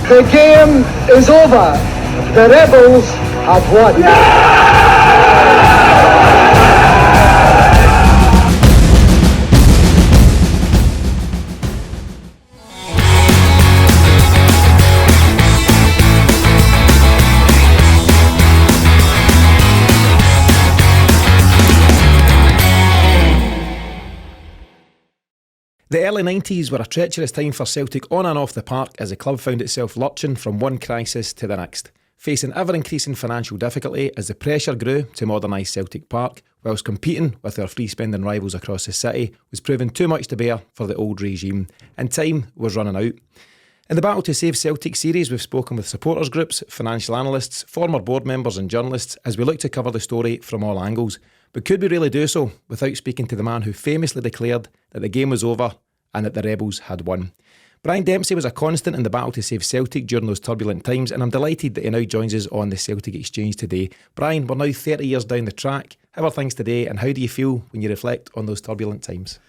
The game is over. The rebels have won. The early 90s were a treacherous time for Celtic on and off the park as the club found itself lurching from one crisis to the next, facing ever-increasing financial difficulty as the pressure grew to modernise Celtic Park, whilst competing with our free-spending rivals across the city was proving too much to bear for the old regime, and time was running out. In the Battle to Save Celtic series, we've spoken with supporters groups, financial analysts, former board members and journalists as we look to cover the story from all angles. But could we really do so without speaking to the man who famously declared that the game was over and that the rebels had won? Brian Dempsey was a constant in the battle to save Celtic during those turbulent times, and I'm delighted that he now joins us on the Celtic Exchange today. Brian, we're now 30 years down the track. How are things today, and how do you feel when you reflect on those turbulent times?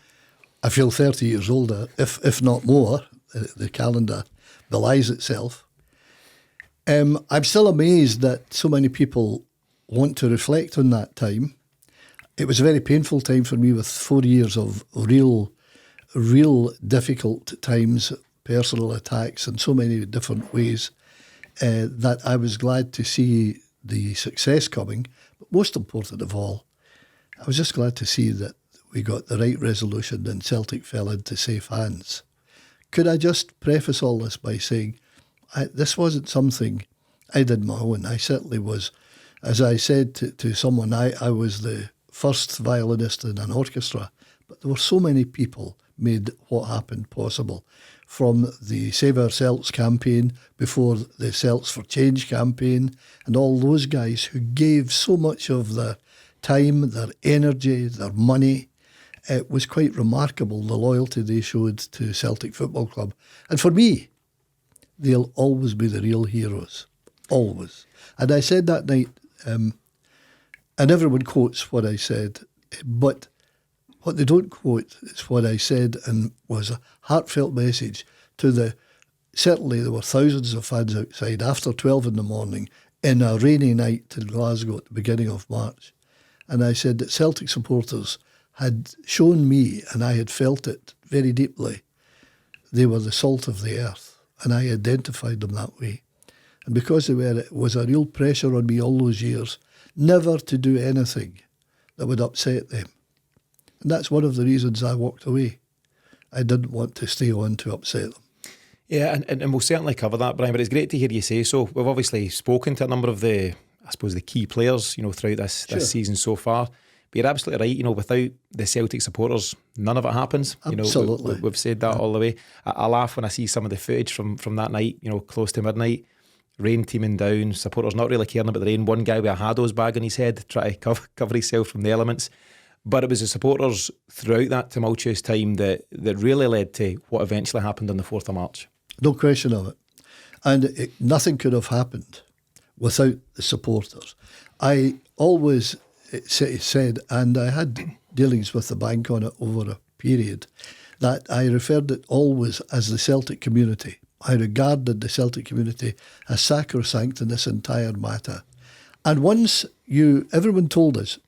I feel 30 years older, if not more. The calendar belies itself. I'm still amazed that so many people want to reflect on that time. It was a very painful time for me, with 4 years of real difficult times, personal attacks in so many different ways, that I was glad to see the success coming. But most important of all, I was just glad to see that we got the right resolution and Celtic fell into safe hands. Could I just preface all this by saying this wasn't something I did my own. I certainly was, as I said to someone, I was the first violinist in an orchestra, but there were so many people made what happened possible. From the Save Our Celts campaign, before the Celts for Change campaign, and all those guys who gave so much of their time, their energy, their money. It was quite remarkable, the loyalty they showed to Celtic Football Club. And for me, they'll always be the real heroes. Always. And I said that night, and everyone quotes what I said, but what they don't quote is what I said, and was a heartfelt message to certainly there were thousands of fans outside after 12 in the morning in a rainy night in Glasgow at the beginning of March. And I said that Celtic supporters had shown me, and I had felt it very deeply, they were the salt of the earth, and I identified them that way. And because they were, it was a real pressure on me all those years never to do anything that would upset them. And that's one of the reasons I walked away. I didn't want to stay on to upset them. Yeah, and we'll certainly cover that, Brian, but it's great to hear you say so. We've obviously spoken to a number of the key players, throughout this season so far. But you're absolutely right, without the Celtic supporters, none of it happens. Absolutely. We've said that all the way. I laugh when I see some of the footage from that night, close to midnight, rain teeming down, supporters not really caring about the rain. One guy with a Hado's bag on his head, trying to cover himself from the elements. But it was the supporters throughout that tumultuous time that really led to what eventually happened on the 4th of March. No question of it. And nothing could have happened without the supporters. I always said, and I had dealings with the bank on it over a period, that I referred it always as the Celtic community. I regarded the Celtic community as sacrosanct in this entire matter. And once everyone told us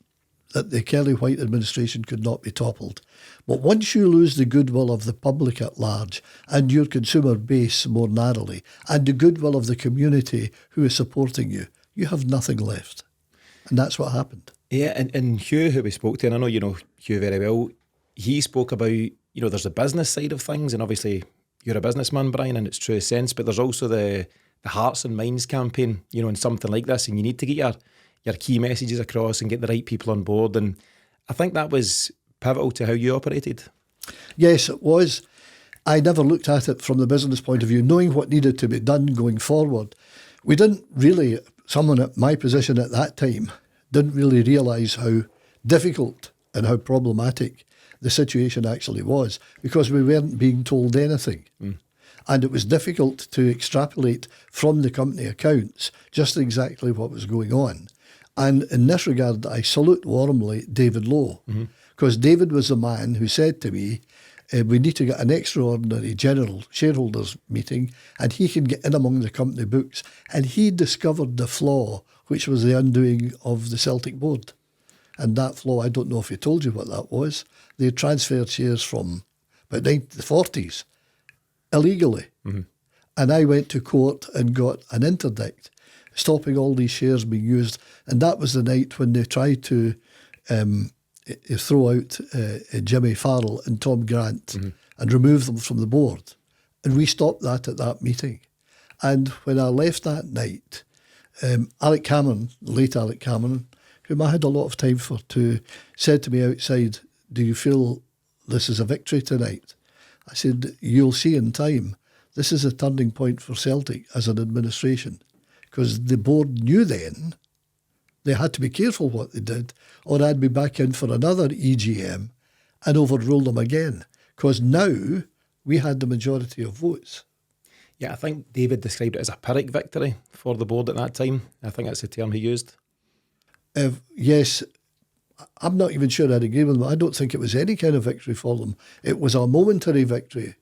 that the Kelly White administration could not be toppled. But once you lose the goodwill of the public at large and your consumer base more narrowly and the goodwill of the community who is supporting you, you have nothing left. And that's what happened. Yeah, and Hugh, who we spoke to, and I know you know Hugh very well, he spoke about, there's a business side of things, and obviously you're a businessman, Brian, in its truest sense, but there's also the Hearts and Minds campaign, in something like this, and you need to get your key messages across and get the right people on board. And I think that was pivotal to how you operated. Yes, it was. I never looked at it from the business point of view, knowing what needed to be done going forward. We didn't really, someone at my position at that time, didn't really realise how difficult and how problematic the situation actually was, because we weren't being told anything. And it was difficult to extrapolate from the company accounts just exactly what was going on. And in this regard, I salute warmly David Lowe, because David was the man who said to me, we need to get an extraordinary general shareholders meeting, and he can get in among the company books. And he discovered the flaw, which was the undoing of the Celtic board. And that flaw, I don't know if he told you what that was. They transferred shares from about the 40s illegally. Mm-hmm. And I went to court and got an interdict stopping all these shares being used. And that was the night when they tried to throw out Jimmy Farrell and Tom Grant and remove them from the board. And we stopped that at that meeting. And when I left that night, Alec Cameron, late Alec Cameron, whom I had a lot of time for, said to me outside, "Do you feel this is a victory tonight?" I said, "You'll see in time. This is a turning point for Celtic as an administration, because the board knew then they had to be careful what they did, or I'd be back in for another EGM and overrule them again, because now we had the majority of votes." Yeah, I think David described it as a Pyrrhic victory for the board at that time. I think that's the term he used. Yes, I'm not even sure I'd agree with them. I don't think it was any kind of victory for them. It was a momentary victory,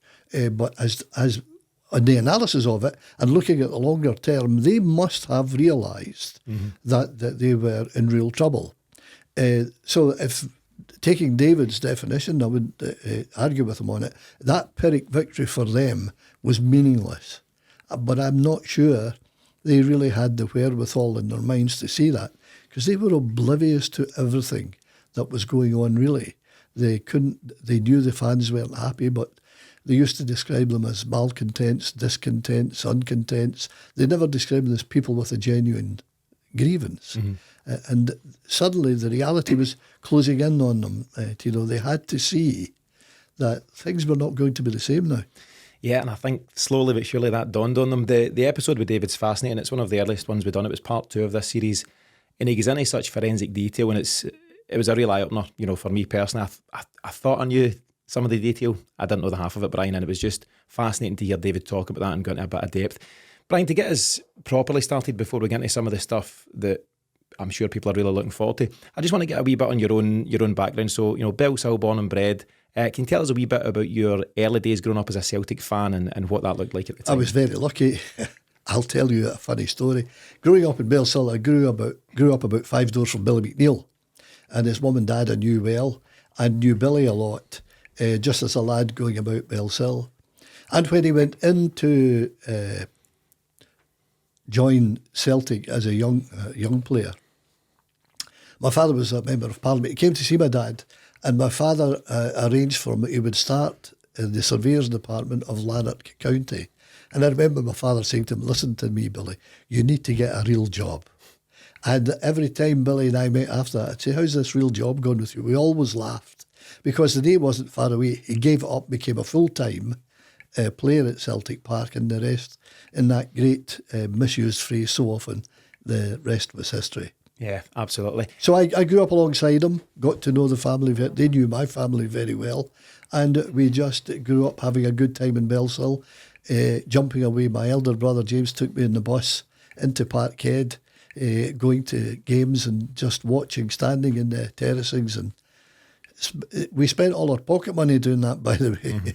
but as on the analysis of it and looking at the longer term, they must have realised that they were in real trouble. So if taking David's definition, I would argue with him on it, that Pyrrhic victory for them was meaningless. But I'm not sure they really had the wherewithal in their minds to see that, because they were oblivious to everything that was going on, really. They knew the fans weren't happy, but they used to describe them as malcontents, discontents, uncontents. They never described them as people with a genuine grievance. And suddenly the reality was closing in on them. They had to see that things were not going to be the same now. Yeah, and I think slowly but surely that dawned on them. The episode with David's fascinating. It's one of the earliest ones we've done. It was part 2 of this series. And he goes into such forensic detail, and it was a real eye-opener, for me personally. I thought I knew some of the detail. I didn't know the half of it, Brian, and it was just fascinating to hear David talk about that and go into a bit of depth. Brian, to get us properly started before we get into some of the stuff that I'm sure people are really looking forward to, I just want to get a wee bit on your own background. So, Bellshill born and bred. Can you tell us a wee bit about your early days growing up as a Celtic fan and what that looked like at the time? I was very lucky. I'll tell you a funny story. Growing up in Bellshill, I grew up about 5 doors from Billy McNeil, and his mum and dad I knew well, and knew Billy a lot, just as a lad going about Bellshill. And when he went in to join Celtic as a young player, my father was a member of Parliament. He came to see my dad, and my father arranged for him. He would start in the surveyors department of Lanark County. And I remember my father saying to him, "Listen to me, Billy, you need to get a real job." And every time Billy and I met after that, I'd say, "How's this real job going with you?" We always laughed, because the day wasn't far away. He gave it up, became a full-time player at Celtic Park, and the rest, in that great misused phrase so often, the rest was history. Yeah, absolutely. So I grew up alongside him, got to know the family. They knew my family very well, and we just grew up having a good time in Bellshill. Jumping away, my elder brother James took me in the bus into Parkhead, going to games and just watching, standing in the terracings, and we spent all our pocket money doing that, by the way.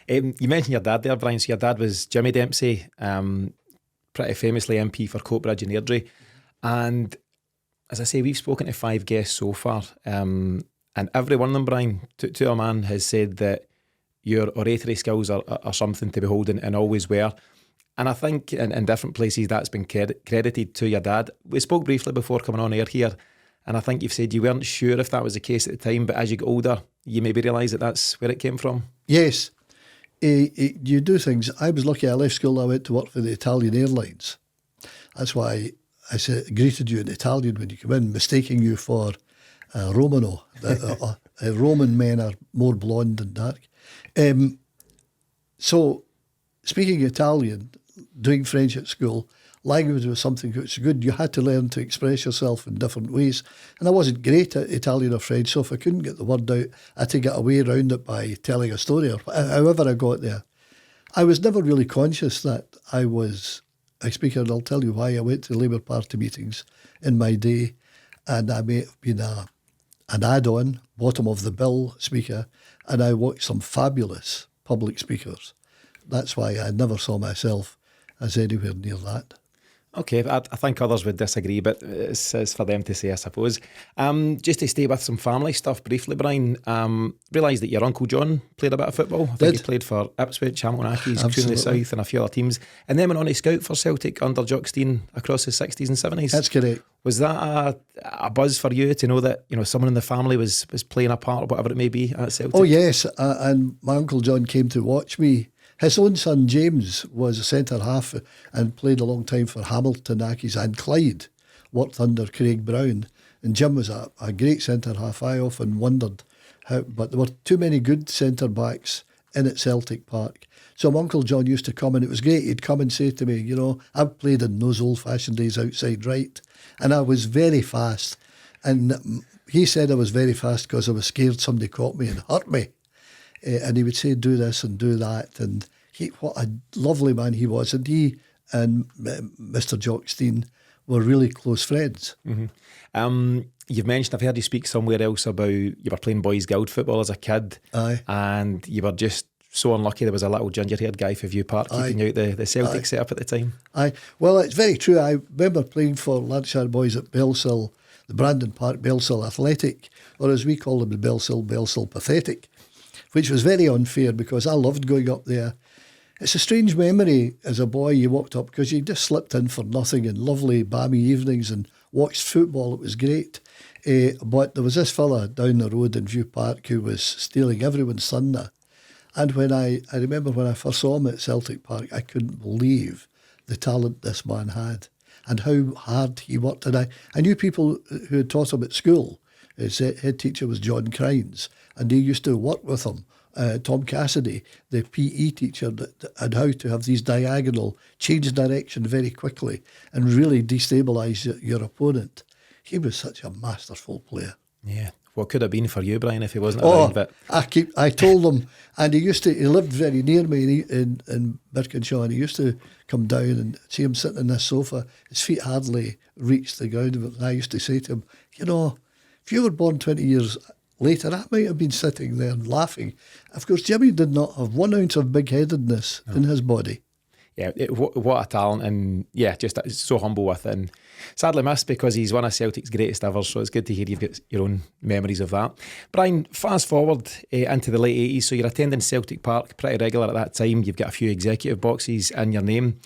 You mentioned your dad there, Brian. So your dad was Jimmy Dempsey, pretty famously MP for Coatbridge and Airdrie. And as I say, we've spoken to 5 guests so far, and every one of them, Brian, to a man, has said that your oratory skills are something to behold, and always were. And I think in different places that's been credited to your dad. We spoke briefly before coming on air here, and I think you've said you weren't sure if that was the case at the time, but as you get older, you maybe realise that that's where it came from. Yes. You do things. I was lucky. I left school, I went to work for the Italian Airlines. That's why I greeted you in Italian when you come in, mistaking you for Romano. Roman men are more blonde than dark. So, speaking Italian, doing French at school, language was something which was good. You had to learn to express yourself in different ways. And I wasn't great at Italian or French, so if I couldn't get the word out, I had to get a way around it by telling a story, or however I got there. I was never really conscious that I was a speaker, and I'll tell you why. I went to Labour Party meetings in my day, and I may have been an add-on, bottom of the bill speaker, and I watched some fabulous public speakers. That's why I never saw myself as anywhere near that. Okay, I think others would disagree, but it's for them to say, I suppose. Just to stay with some family stuff briefly, Brian, realised that your Uncle John played a bit of football. I think he played for Ipswich, Hamilton Accies, Coon of the South and a few other teams, and then went on to scout for Celtic under Jock Stein across the 60s and 70s. That's correct. Was that a buzz for you to know that someone in the family was playing a part, or whatever it may be, at Celtic? Oh yes, and my Uncle John came to watch me. His own son James was a centre half and played a long time for Hamilton Accies, and Clyde worked under Craig Brown. And Jim was a great centre half. I often wondered how, but there were too many good centre backs in at Celtic Park. So my Uncle John used to come, and it was great. He'd come and say to me, I've played in those old-fashioned days outside right, and I was very fast. And he said I was very fast because I was scared somebody caught me and hurt me. And he would say, do this and do that. And what a lovely man he was. And he and Mr. Jock Stein were really close friends. Mm-hmm. You've mentioned, I've heard you speak somewhere else about you were playing boys' guild football as a kid. Aye. And you were just so unlucky there was a little ginger-haired guy for View Park keeping you out the Celtic setup at the time. Aye. Well, it's very true. I remember playing for Lancashire boys at Bellsill, the Brandon Park Bellsill Athletic, or as we call them, the Bellsill Pathetic, which was very unfair because I loved going up there. It's a strange memory as a boy. You walked up because you just slipped in for nothing in lovely balmy evenings and watched football. It was great. But there was this fella down the road in View Park who was stealing everyone's thunder. And when I remember when I first saw him at Celtic Park, I couldn't believe the talent this man had and how hard he worked. And I knew people who had taught him at school. His head teacher was John Crines, and he used to work with him. Tom Cassidy, the PE teacher, and how to have these diagonal, change direction very quickly and really destabilise your opponent. He was such a masterful player. Yeah. What could have been for you, Brian, if he wasn't around? But I told him, and he lived very near me in Birkinshaw, and he used to come down and see him sitting on this sofa. His feet hardly reached the ground, and I used to say to him, if you were born 20 years later, I might have been sitting there and laughing. Of course, Jimmy did not have 1 ounce of big-headedness in his body. Yeah, what a talent, and yeah, just so humble with it, and sadly missed because he's one of Celtic's greatest ever, so it's good to hear you've got your own memories of that. Brian, fast forward into the late 80s, so you're attending Celtic Park pretty regular at that time. You've got a few executive boxes in your name.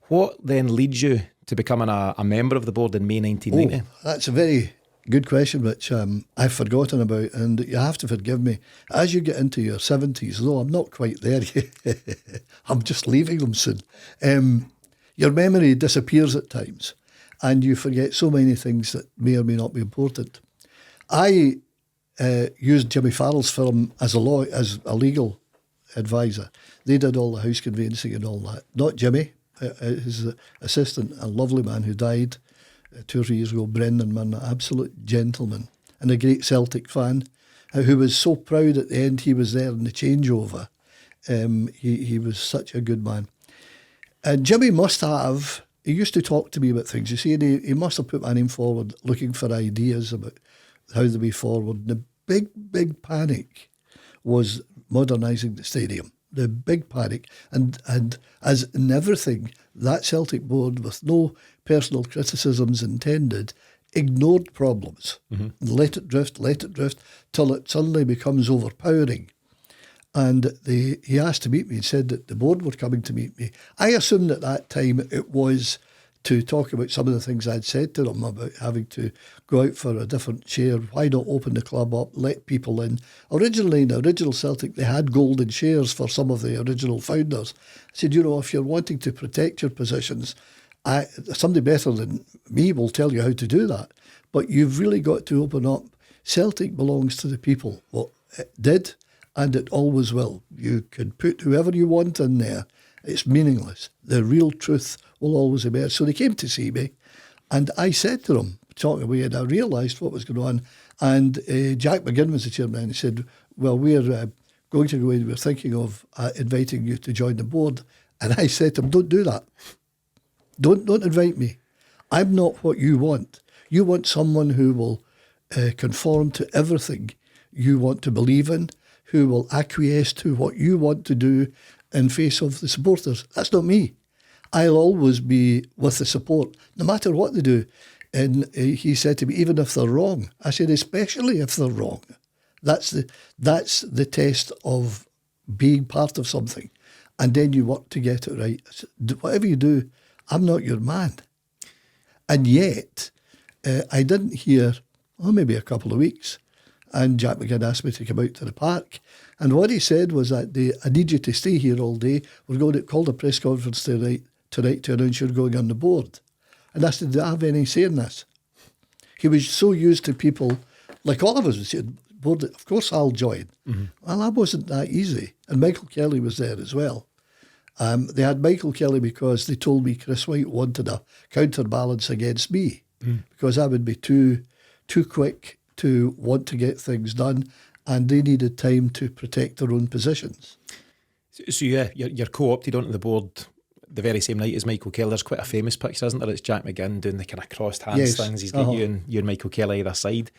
What then leads you to becoming a member of the board in May 1990? That's a very good question, which I've forgotten about, and you have to forgive me. As you get into your 70s, though I'm not quite there yet, I'm just leaving them soon, your memory disappears at times, and you forget so many things that may or may not be important. I used Jimmy Farrell's firm as a legal advisor. They did all the house conveyancing and all that. Not Jimmy, his assistant, a lovely man who died 2 or 3 years ago, Brendan Munn, an absolute gentleman and a great Celtic fan, who was so proud at the end he was there in the changeover. He was such a good man. And Jimmy he used to talk to me about things, you see, and he must have put my name forward looking for ideas about how the way forward. The big panic was modernising the stadium. The big panic. And as in everything, that Celtic board, with no personal criticisms intended, ignored problems. Mm-hmm. Let it drift, till it suddenly becomes overpowering. And he asked to meet me and said that the board were coming to meet me. I assumed at that time it was to talk about some of the things I'd said to them about having to go out for a different share. Why not open the club up, let people in? Originally, in the original Celtic, they had golden shares for some of the original founders. I said, if you're wanting to protect your positions, somebody better than me will tell you how to do that. But you've really got to open up. Celtic belongs to the people. Well, it did, and it always will. You can put whoever you want in there. It's meaningless. The real truth will always emerge. So they came to see me, and I said to them, talking away, and I realised what was going on. And Jack McGinn was the chairman, and he said, well, we're going to go in, we're thinking of inviting you to join the board. And I said to him, don't do that. Don't invite me. I'm not what you want. You want someone who will conform to everything you want to believe in, who will acquiesce to what you want to do in face of the supporters. That's not me. I'll always be with the support, no matter what they do. And he said to me, even if they're wrong. I said, especially if they're wrong. That's the test of being part of something. And then you work to get it right. Whatever you do, I'm not your man. And yet, I didn't hear, maybe a couple of weeks, and Jack McCann asked me to come out to the park. And what he said was that I need you to stay here all day. We're going to call a press conference tonight to announce you're going on the board. And I said, do I have any say in this? He was so used to people, like all of us would say, board, of course I'll join. Mm-hmm. Well, that wasn't that easy. And Michael Kelly was there as well. They had Michael Kelly because they told me Chris White wanted a counterbalance against me because I would be too quick to want to get things done, and they needed time to protect their own positions. So yeah, you're co-opted onto the board the very same night as Michael Kelly. There's quite a famous picture, isn't there? It's Jack McGinn doing the kind of crossed hands things. He's got you and Michael Kelly either side.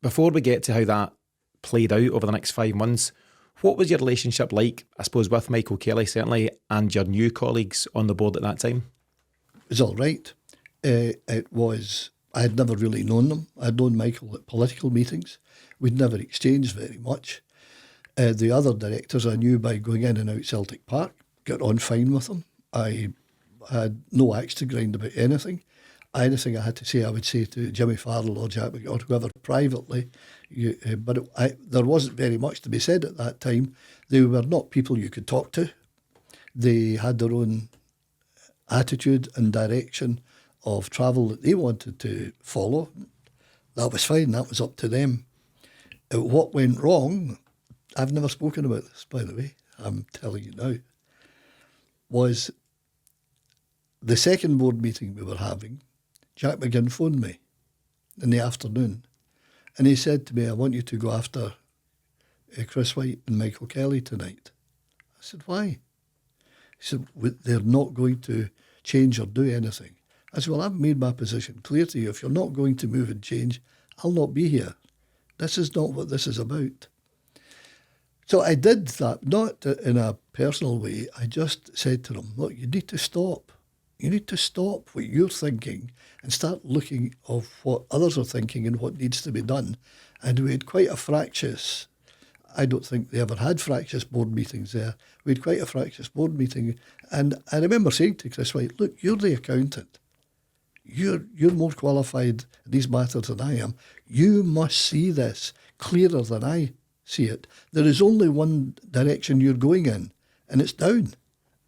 Before we get to how that played out over the next 5 months, what was your relationship like, I suppose, with Michael Kelly, certainly, and your new colleagues on the board at that time? It was all right. It was, I had never really known them. I'd known Michael at political meetings. We'd never exchanged very much. The other directors I knew by going in and out Celtic Park, got on fine with them. I had no axe to grind about anything. Anything I had to say, I would say to Jimmy Farrell or Jack McGinn or whoever privately. There wasn't very much to be said at that time. They were not people you could talk to. They had their own attitude and direction of travel that they wanted to follow. That was fine. That was up to them. What went wrong, I've never spoken about this, by the way, I'm telling you now, was the second board meeting we were having. Jack McGinn phoned me in the afternoon and he said to me, I want you to go after Chris White and Michael Kelly tonight. I said, why? He said, they're not going to change or do anything. I said, well, I've made my position clear to you. If you're not going to move and change, I'll not be here. This is not what this is about. So I did that, not in a personal way. I just said to them, look, you need to stop. You need to stop what you're thinking and start looking of what others are thinking and what needs to be done. And we had quite a fractious, I don't think they ever had fractious board meetings there. We had quite a fractious board meeting. And I remember saying to Chris White, look, you're the accountant. You're more qualified in these matters than I am. You must see this clearer than I see it. There is only one direction you're going in, and it's down.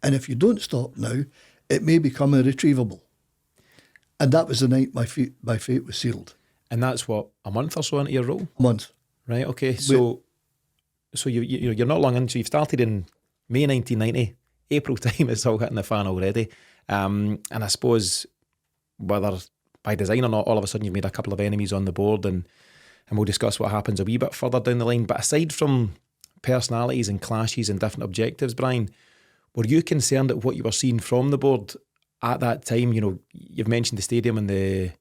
And if you don't stop now, it may become irretrievable. And that was the night my fate was sealed. And that's what, a month or so into your role? A month. Right, okay. So you're not long into, you've started in May 1990, April time, it's all hitting the fan already. And I suppose, whether by design or not, all of a sudden you've made a couple of enemies on the board, and we'll discuss what happens a wee bit further down the line. But aside from personalities and clashes and different objectives, Brian, were you concerned at what you were seeing from the board at that time? You know, you've mentioned the stadium and the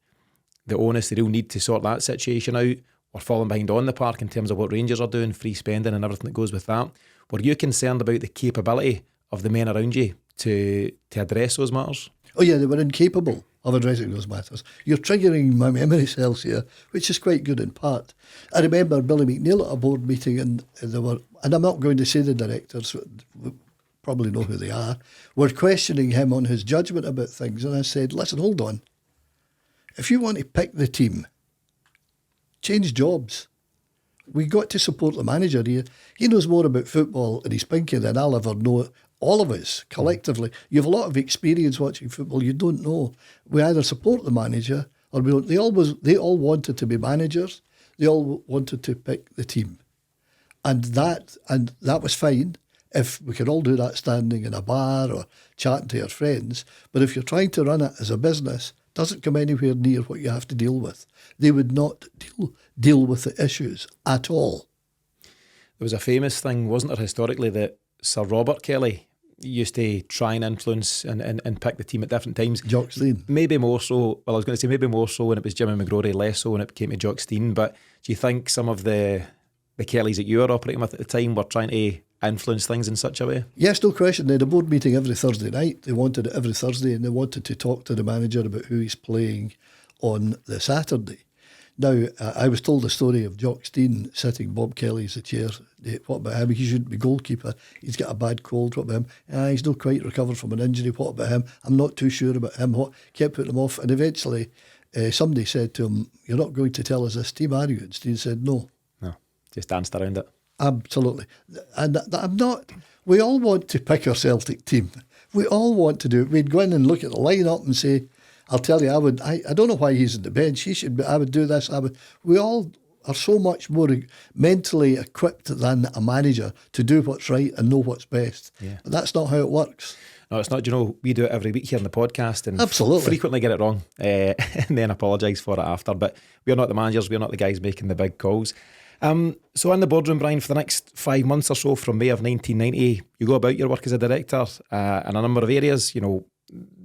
onus, the real need to sort that situation out. We're falling behind on the park in terms of what Rangers are doing, free spending and everything that goes with that. Were you concerned about the capability of the men around you to address those matters? Oh yeah, they were incapable of addressing those matters. You're triggering my memory cells here, which is quite good in part. I remember Billy McNeil at a board meeting, and there were, and I'm not going to say the directors, probably know who they are, were questioning him on his judgment about things. And I said, listen, hold on. If you want to pick the team, change jobs. We got to support the manager here. He knows more about football and his pinky than I'll ever know. All of us, collectively. You have a lot of experience watching football. You don't know. We either support the manager or we don't. They all wanted to be managers. They all wanted to pick the team. And that was fine if we could all do that standing in a bar or chatting to your friends. But if you're trying to run it as a business, it doesn't come anywhere near what you have to deal with. They would not deal with the issues at all. There was a famous thing, wasn't there, historically, that Sir Robert Kelly used to try and influence and pick the team at different times. Jock Stein. Maybe more so, well, I was going to say maybe more so when it was Jimmy McGrory, less so when it came to Jock Stein. But do you think some of the the Kellys that you were operating with at the time were trying to influence things in such a way? Yes, no question. They had a board meeting every Thursday night. They wanted it every Thursday, and they wanted to talk to the manager about who he's playing on the Saturday. Now, I was told the story of Jock Steen sitting Bob Kelly as the chair. What about him? He shouldn't be goalkeeper. He's got a bad cold. What about him? He's not quite recovered from an injury. What about him? I'm not too sure about him. Kept putting him off. And eventually, somebody said to him, "You're not going to tell us this team, are you?" And Steen said, "No." No, just danced around it. Absolutely. And I'm not... We all want to pick our Celtic team. We all want to do it. We'd go in and look at the lineup and say, I'll tell you, I don't know why he's on the bench. I would do this. We all are so much more mentally equipped than a manager to do what's right and know what's best. Yeah. But that's not how it works. No, it's not. You know, we do it every week here on the podcast and Absolutely. frequently get it wrong and then apologise for it after. But we're not the managers. We're not the guys making the big calls. So in the boardroom, Brian, for the next 5 months or so from May of 1990, you go about your work as a director in a number of areas. You know,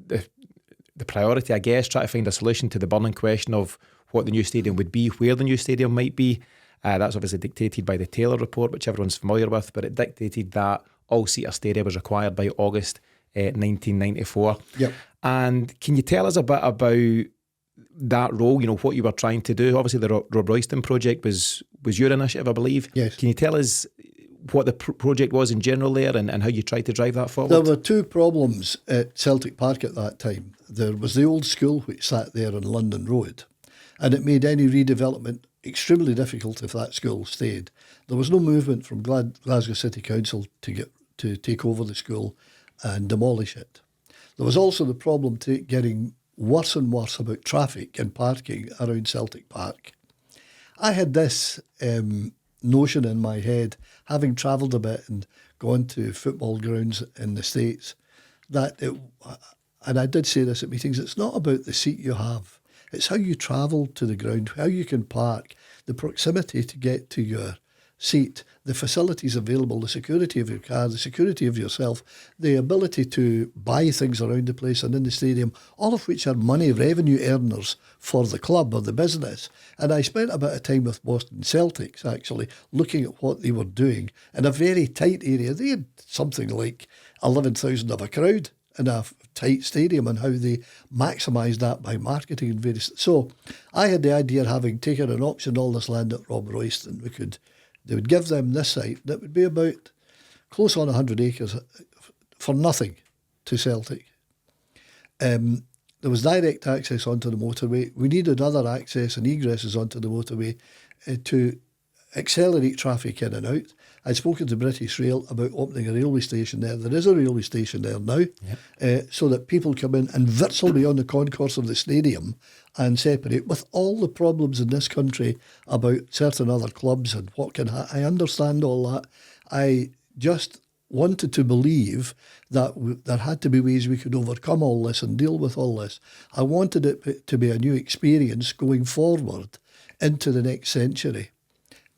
the priority, I guess, try to find a solution to the burning question of what the new stadium would be, where the new stadium might be. That's obviously dictated by the Taylor report, which everyone's familiar with, but it dictated that all-seater stadium was required by August 1994. Yep. And can you tell us a bit about that role, you know, what you were trying to do? Obviously, the Rob Royston project was your initiative, I believe. Yes. Can you tell us what the project was in general there and how you tried to drive that forward? There were two problems at Celtic Park at that time. There was the old school which sat there on London Road, and it made any redevelopment extremely difficult if that school stayed. There was no movement from Glasgow City Council to take over the school and demolish it. There was also the problem getting worse and worse about traffic and parking around Celtic Park. I had this notion in my head, having travelled a bit and gone to football grounds in the States, and I did say this at meetings, it's not about the seat you have. It's how you travel to the ground, how you can park, the proximity to get to your seat, the facilities available, the security of your car, the security of yourself, the ability to buy things around the place and in the stadium, all of which are money revenue earners for the club or the business. And I spent a bit of time with Boston Celtics, actually, looking at what they were doing in a very tight area. They had something like 11,000 of a crowd in a tight stadium, and how they maximised that by marketing and various... So I had the idea, having taken and auctioned all this land at Rob Royston, they would give them this site that would be about close on 100 acres for nothing to Celtic. There was direct access onto the motorway. We needed other access and egresses onto the motorway to accelerate traffic in and out. I'd spoken to British Rail about opening a railway station there. There is a railway station there now, so that people come in and virtually be on the concourse of the stadium and separate. With all the problems in this country about certain other clubs and what can I understand all that. I just wanted to believe that there had to be ways we could overcome all this and deal with all this. I wanted it to be a new experience going forward into the next century.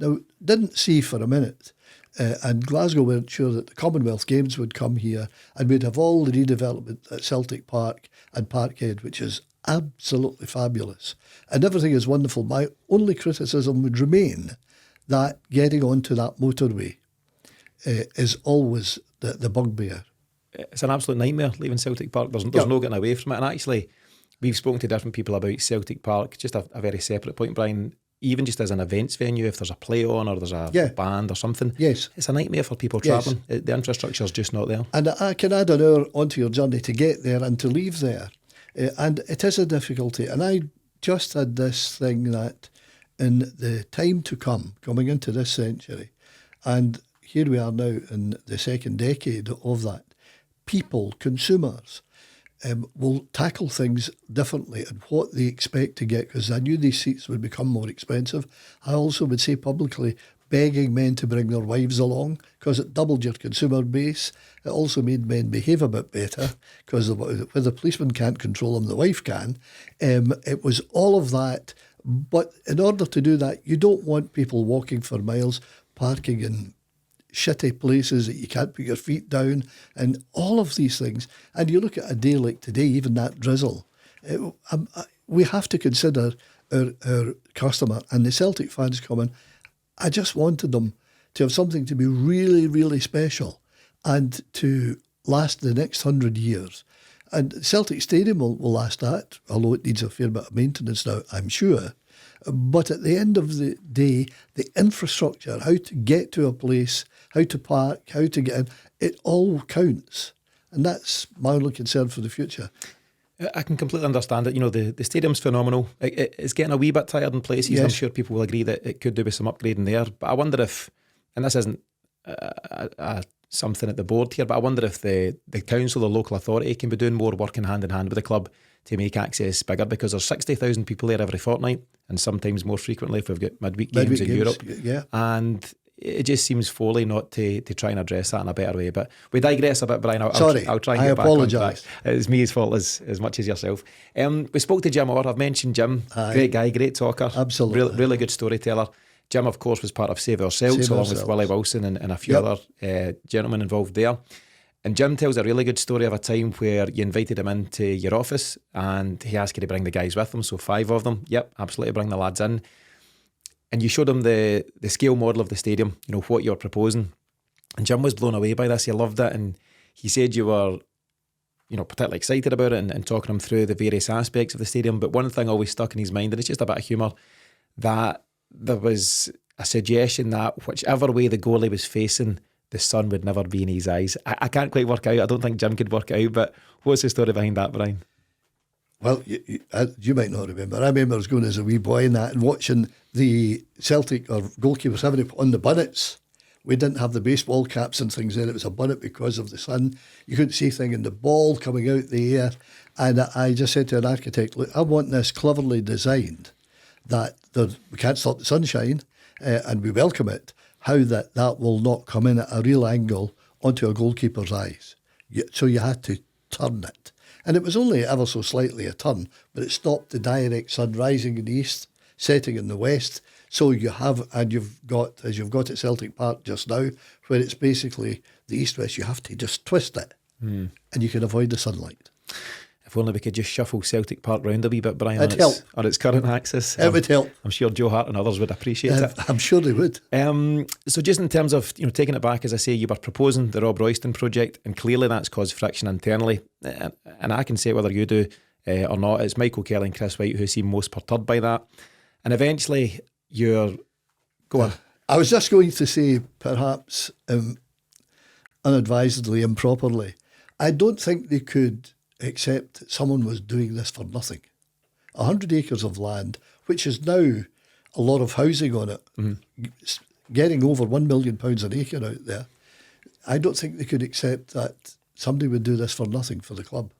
Now, didn't see for a minute, and Glasgow weren't sure that the Commonwealth Games would come here and we'd have all the redevelopment at Celtic Park and Parkhead, which is absolutely fabulous. And everything is wonderful. My only criticism would remain that getting onto that motorway is always the bugbear. It's an absolute nightmare leaving Celtic Park. There's no getting away from it. And actually, we've spoken to different people about Celtic Park, just a very separate point, Brian. Even just as an events venue, if there's a play on or there's a band or something, yes, it's a nightmare for people travelling. The infrastructure's just not there. And I can add an hour onto your journey to get there and to leave there. And it is a difficulty. And I just had this thing that in the time to come, coming into this century, and here we are now in the second decade of that, people, consumers, will tackle things differently and what they expect to get, because I knew these seats would become more expensive. I also would say publicly, begging men to bring their wives along, because it doubled your consumer base. It also made men behave a bit better, because where the policeman can't control them, the wife can. It was all of that. But in order to do that, you don't want people walking for miles, parking in shitty places that you can't put your feet down, and all of these things. And you look at a day like today, even that drizzle, we have to consider our customer, and the Celtic fans coming. I just wanted them to have something to be really, really special and to last the next 100 years. And Celtic Stadium will last that, although it needs a fair bit of maintenance now, I'm sure. But at the end of the day, the infrastructure, how to get to a place, how to park, how to get in, it all counts. And that's my only concern for the future. I can completely understand it. You know, the stadium's phenomenal. It's getting a wee bit tired in places. Yes. I'm sure people will agree that it could do with some upgrading there. But I wonder if, and this isn't something at the board here, but I wonder if the council or local authority can be doing more, working hand in hand with the club to make access bigger, because there's 60,000 people there every fortnight, and sometimes more frequently if we've got midweek games in Europe. Yeah. And it just seems folly not to try and address that in a better way. But we digress a bit, Brian. I'll try and get back on track. It's me fault as much as yourself. We spoke to Jim Orr. I've mentioned Jim. Aye. Great guy, great talker. Absolutely. Really good storyteller. Jim, of course, was part of Save Our Celts, along with Willie Wilson and a few other gentlemen involved there. And Jim tells a really good story of a time where you invited him into your office and he asked you to bring the guys with him, so 5 of them. Yep, absolutely, bring the lads in. And you showed him the scale model of the stadium, you know, what you're proposing. And Jim was blown away by this. He loved it. And he said you were, you know, particularly excited about it and talking him through the various aspects of the stadium. But one thing always stuck in his mind, and it's just a bit of humour, that there was a suggestion that whichever way the goalie was facing, the sun would never be in his eyes. I can't quite work out. I don't think Jim could work it out. But what's the story behind that, Brian? Well, you might not remember. I remember I was going as a wee boy in that and watching the Celtic or goalkeepers having to put on the bonnets. We didn't have the baseball caps and things there. It was a bonnet because of the sun. You couldn't see things, and the ball coming out the air. And I just said to an architect, look, I want this cleverly designed that we can't stop the sunshine and we welcome it. How that will not come in at a real angle onto a goalkeeper's eyes. So you had to turn it. And it was only ever so slightly a turn, but it stopped the direct sun rising in the east, setting in the west. So you've got at Celtic Park just now, where it's basically the east-west, you have to just twist it and you can avoid the sunlight. If only we could just shuffle Celtic Park round a wee bit, Brian, on its current axis. It would help. I'm sure Joe Hart and others would appreciate it. I'm sure they would. So just in terms of, you know, taking it back, as I say, you were proposing the Rob Royston project, and clearly that's caused friction internally. And I can say whether you do or not, it's Michael Kelly and Chris White who seem most perturbed by that. And eventually you're... Go on. I was just going to say, perhaps unadvisedly, improperly, I don't think they could accept that someone was doing this for nothing. 100 acres of land, which is now a lot of housing on it, getting over £1 million an acre out there. I don't think they could accept that somebody would do this for nothing for the club.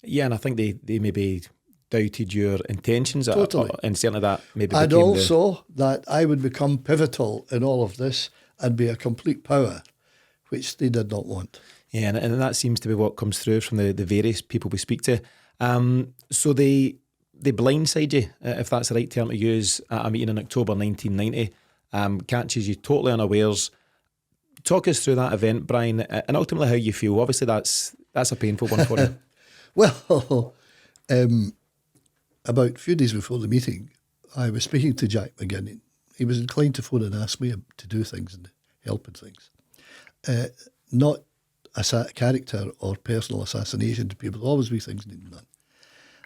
Yeah, and I think they maybe doubted your intentions. Totally. And certainly that maybe And became also that I would become pivotal in all of this and be a complete power, which they did not want. Yeah, and that seems to be what comes through from the various people we speak to. So they blindside you, if that's the right term to use, at a meeting in October 1990, catches you totally unawares. Talk us through that event, Brian, and ultimately how you feel. Obviously, that's a painful one for you. Well, about a few days before the meeting, I was speaking to Jack McGinn. He was inclined to phone and ask me to do things and help in things. Not a character or personal assassination to people. There'll always be things needing done.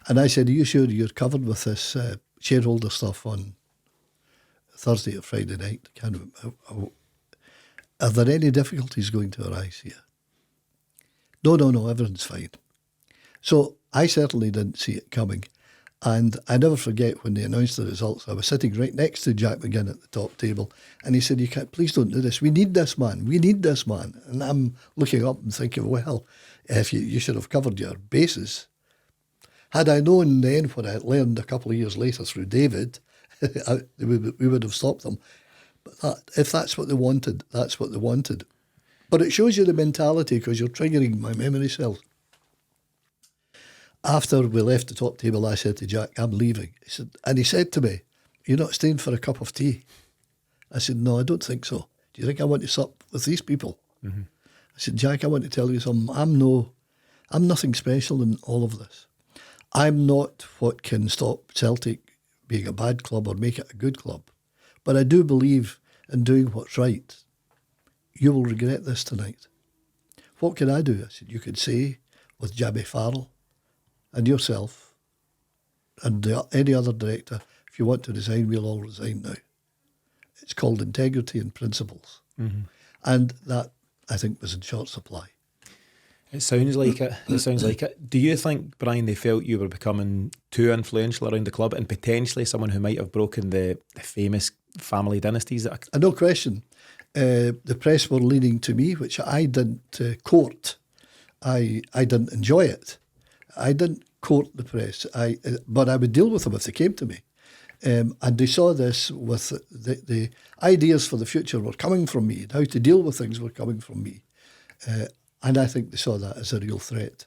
And I said, are you sure you're covered with this shareholder stuff on Thursday or Friday night? Are there any difficulties going to arise here? No, everything's fine. So I certainly didn't see it coming. And I never forget when they announced the results, I was sitting right next to Jack McGinn at the top table, and he said, please don't do this. We need this man. And I'm looking up and thinking, well, if you should have covered your bases. Had I known then what I had learned a couple of years later through David, we would have stopped them. But if that's what they wanted, that's what they wanted. But it shows you the mentality, because you're triggering my memory cells. After we left the top table, I said to Jack, I'm leaving. He said to me, you're not staying for a cup of tea? I said, no, I don't think so. Do you think I want to sup with these people? Mm-hmm. I said, Jack, I want to tell you something. I'm nothing special in all of this. I'm not what can stop Celtic being a bad club or make it a good club. But I do believe and doing what's right, you will regret this tonight. What can I do? I said, you could say with Jamie Farrell and yourself and any other director, if you want to resign, we'll all resign now. It's called integrity and principles. Mm-hmm. And that, I think, was in short supply. It sounds like it. It sounds like it. Do you think, Brian, they felt you were becoming too influential around the club and potentially someone who might have broken the famous family dynasties? No question. The press were leaning to me, which I didn't court. I didn't enjoy it. I didn't court the press. But I would deal with them if they came to me. And they saw this with the ideas for the future were coming from me. How to deal with things were coming from me. And I think they saw that as a real threat.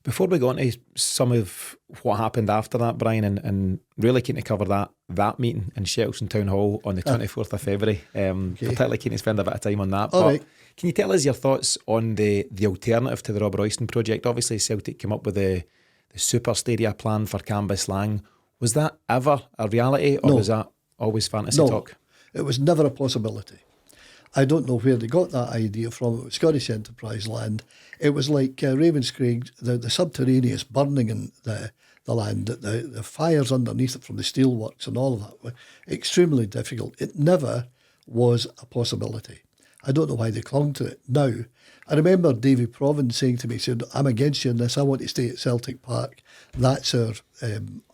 Before we go on to some of what happened after that, Brian, and really keen to cover that meeting in Shettleston Town Hall on the 24th of February, particularly keen to spend a bit of time on that. All right. Can you tell us your thoughts on the alternative to the Rob Royston project? Obviously, Celtic came up with the Super Stadia plan for Cambuslang. Was that ever a reality, or was that always fantasy talk? It was never a possibility. I don't know where they got that idea from. It was Scottish Enterprise land. It was like Ravenscraig, the subterraneous burning in the land, the fires underneath it from the steelworks and all of that were extremely difficult. It never was a possibility. I don't know why they clung to it now. I remember Davy Provan saying to me, he said, I'm against you in this. I want to stay at Celtic Park. That's our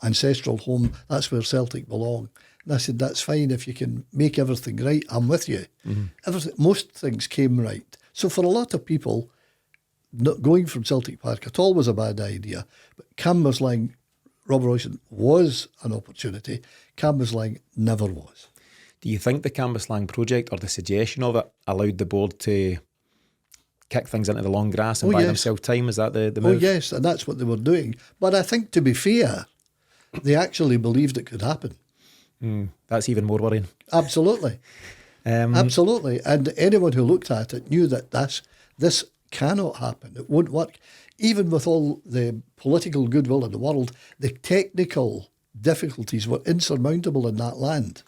ancestral home. That's where Celtic belong. And I said, that's fine if you can make everything right. I'm with you. Mm-hmm. Most things came right. So for a lot of people, not going from Celtic Park at all was a bad idea. But Cambuslang, Rob Royston was an opportunity. Cambuslang never was. Do you think the Cambuslang project or the suggestion of it allowed the board to kick things into the long grass and buy themselves time? Is that the move? Oh, yes, and that's what they were doing. But I think, to be fair, they actually believed it could happen. That's even more worrying. Absolutely. Absolutely. And anyone who looked at it knew that this cannot happen. It won't work. Even with all the political goodwill in the world, the technical difficulties were insurmountable in that land.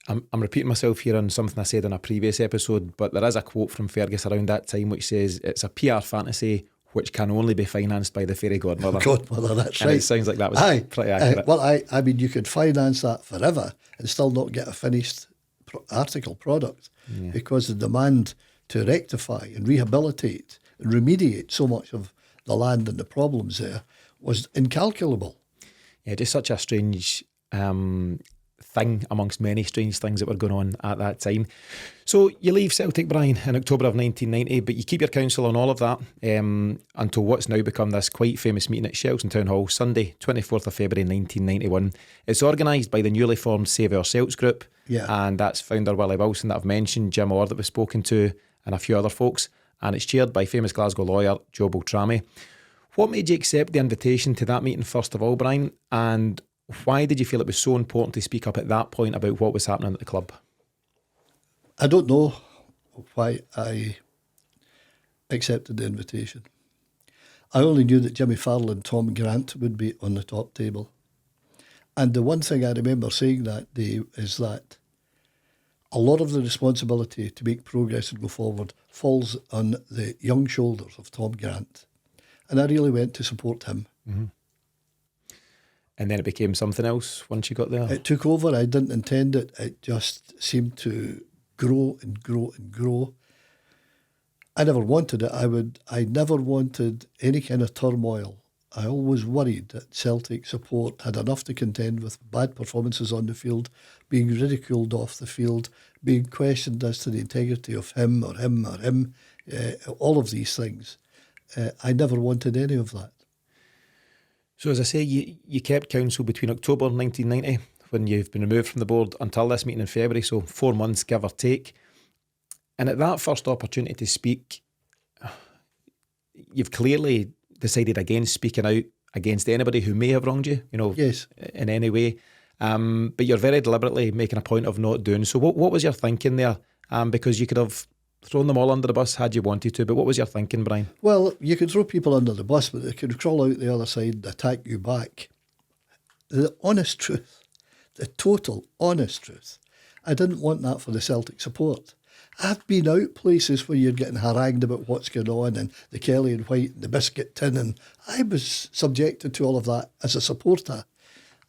I'm repeating myself here on something I said in a previous episode, but there is a quote from Fergus around that time which says it's a PR fantasy which can only be financed by the fairy godmother. Godmother, that's and right. It sounds like that was pretty accurate. Well, I mean, you could finance that forever and still not get a finished article product because the demand to rectify and rehabilitate and remediate so much of the land and the problems there was incalculable. Yeah, just such a strange thing amongst many strange things that were going on at that time. So you leave Celtic, Brian, in October of 1990, but you keep your counsel on all of that until what's now become this quite famous meeting at Shettleston Town Hall, Sunday, 24th of February 1991. It's organised by the newly formed Save Our Celts group, and that's founder Willie Wilson that I've mentioned, Jim Orr that we've spoken to, and a few other folks, and it's chaired by famous Glasgow lawyer Joe Beltrami. What made you accept the invitation to that meeting first of all, Brian, and why did you feel it was so important to speak up at that point about what was happening at the club? I don't know why I accepted the invitation. I only knew that Jimmy Farrell and Tom Grant would be on the top table. And the one thing I remember saying that day is that a lot of the responsibility to make progress and go forward falls on the young shoulders of Tom Grant. And I really went to support him. Mm-hmm. And then it became something else once you got there? It took over. I didn't intend it. It just seemed to grow and grow and grow. I never wanted it. I never wanted any kind of turmoil. I always worried that Celtic support had enough to contend with bad performances on the field, being ridiculed off the field, being questioned as to the integrity of him, all of these things. I never wanted any of that. So as I say, you kept counsel between October 1990, when you've been removed from the board, until this meeting in February, so 4 months, give or take. And at that first opportunity to speak, you've clearly decided against speaking out against anybody who may have wronged you, yes, in any way. But you're very deliberately making a point of not doing so. What was your thinking there? Because you could have thrown them all under the bus had you wanted to, but what was your thinking, Brian? Well, you could throw people under the bus, but they could crawl out the other side and attack you back. The honest truth, the total honest truth, I didn't want that for the Celtic support. I've been out places where you're getting harangued about what's going on and the Kelly and White and the biscuit tin, and I was subjected to all of that as a supporter.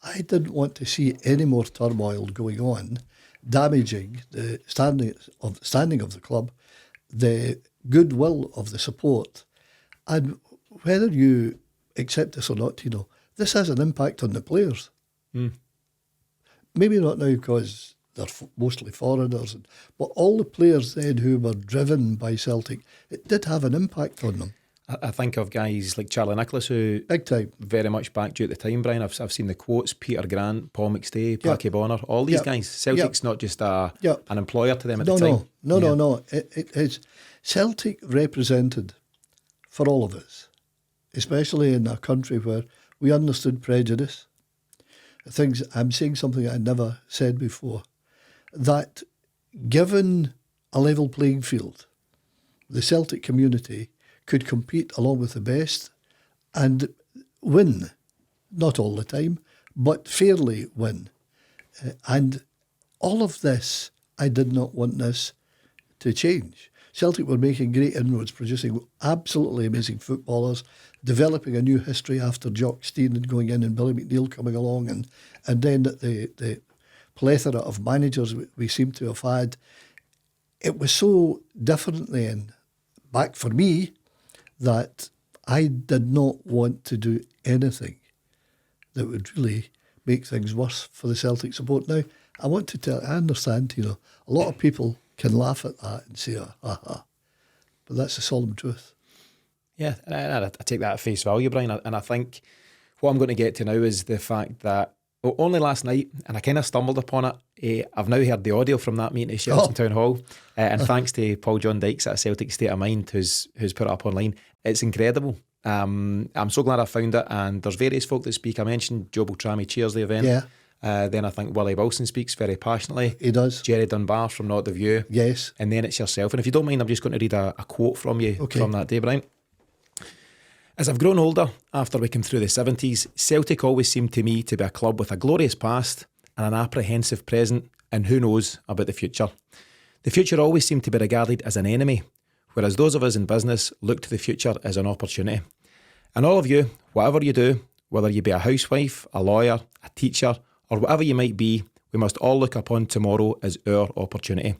I didn't want to see any more turmoil going on, damaging the standing of the club, the goodwill of the support. And whether you accept this or not, this has an impact on the players. Maybe not now because they're mostly foreigners, but all the players then who were driven by Celtic, it did have an impact on them. I think of guys like Charlie Nicholas who Big time. very much backed you at the time, Brian. I've seen the quotes, Peter Grant, Paul McStay, Packy Bonner, all these guys. Celtic's not just an employer to them at the time. No. It's Celtic represented for all of us, especially in a country where we understood prejudice. I'm saying something I never said before, that given a level playing field, the Celtic community could compete along with the best and win, not all the time, but fairly win. And all of this, I did not want this to change. Celtic were making great inroads, producing absolutely amazing footballers, developing a new history after Jock Stein going in and Billy McNeill coming along, and then the plethora of managers we seem to have had. It was so different then, back for me, that I did not want to do anything that would really make things worse for the Celtic support. Now, I want to tell, I understand, a lot of people can laugh at that and say, but that's the solemn truth. Yeah, and I take that at face value, Brian, and I think what I'm going to get to now is the fact that only last night, and I kind of stumbled upon it, I've now heard the audio from that meeting at Shelton Town Hall, and thanks to Paul John Dykes at Celtic State of Mind who's put it up online. It's incredible. I'm so glad I found it, and there's various folk that speak. I mentioned Joe Beltrami chairs the event. Yeah. Then I think Willie Wilson speaks very passionately. He does. Jerry Dunbar from Not The View. Yes. And then it's yourself. And if you don't mind, I'm just going to read a quote from you from that day, Brian. As I've grown older, after we came through the 70s, Celtic always seemed to me to be a club with a glorious past and an apprehensive present, and who knows about the future. The future always seemed to be regarded as an enemy, whereas those of us in business look to the future as an opportunity. And all of you, whatever you do, whether you be a housewife, a lawyer, a teacher, or whatever you might be, we must all look upon tomorrow as our opportunity.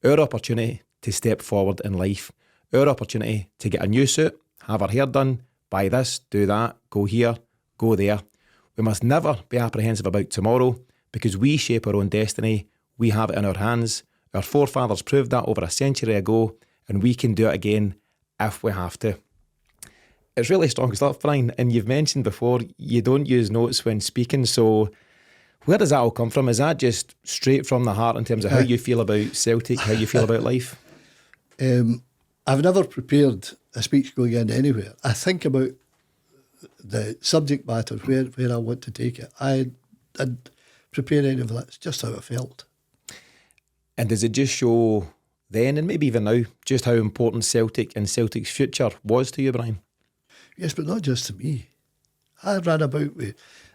Our opportunity to step forward in life. Our opportunity to get a new suit, have our hair done, buy this, do that, go here, go there. We must never be apprehensive about tomorrow because we shape our own destiny. We have it in our hands. Our forefathers proved that over a century ago, and we can do it again if we have to. It's really strong stuff, Brian, and you've mentioned before you don't use notes when speaking, so where does that all come from? Is that just straight from the heart in terms of how you feel about Celtic, how you feel about life? I've never prepared a speech going in anywhere. I think about the subject matter, where I want to take it. I didn't prepare any of that. It's just how I felt. And does it just show then, and maybe even now, just how important Celtic and Celtic's future was to you, Brian? Yes, but not just to me. I ran about in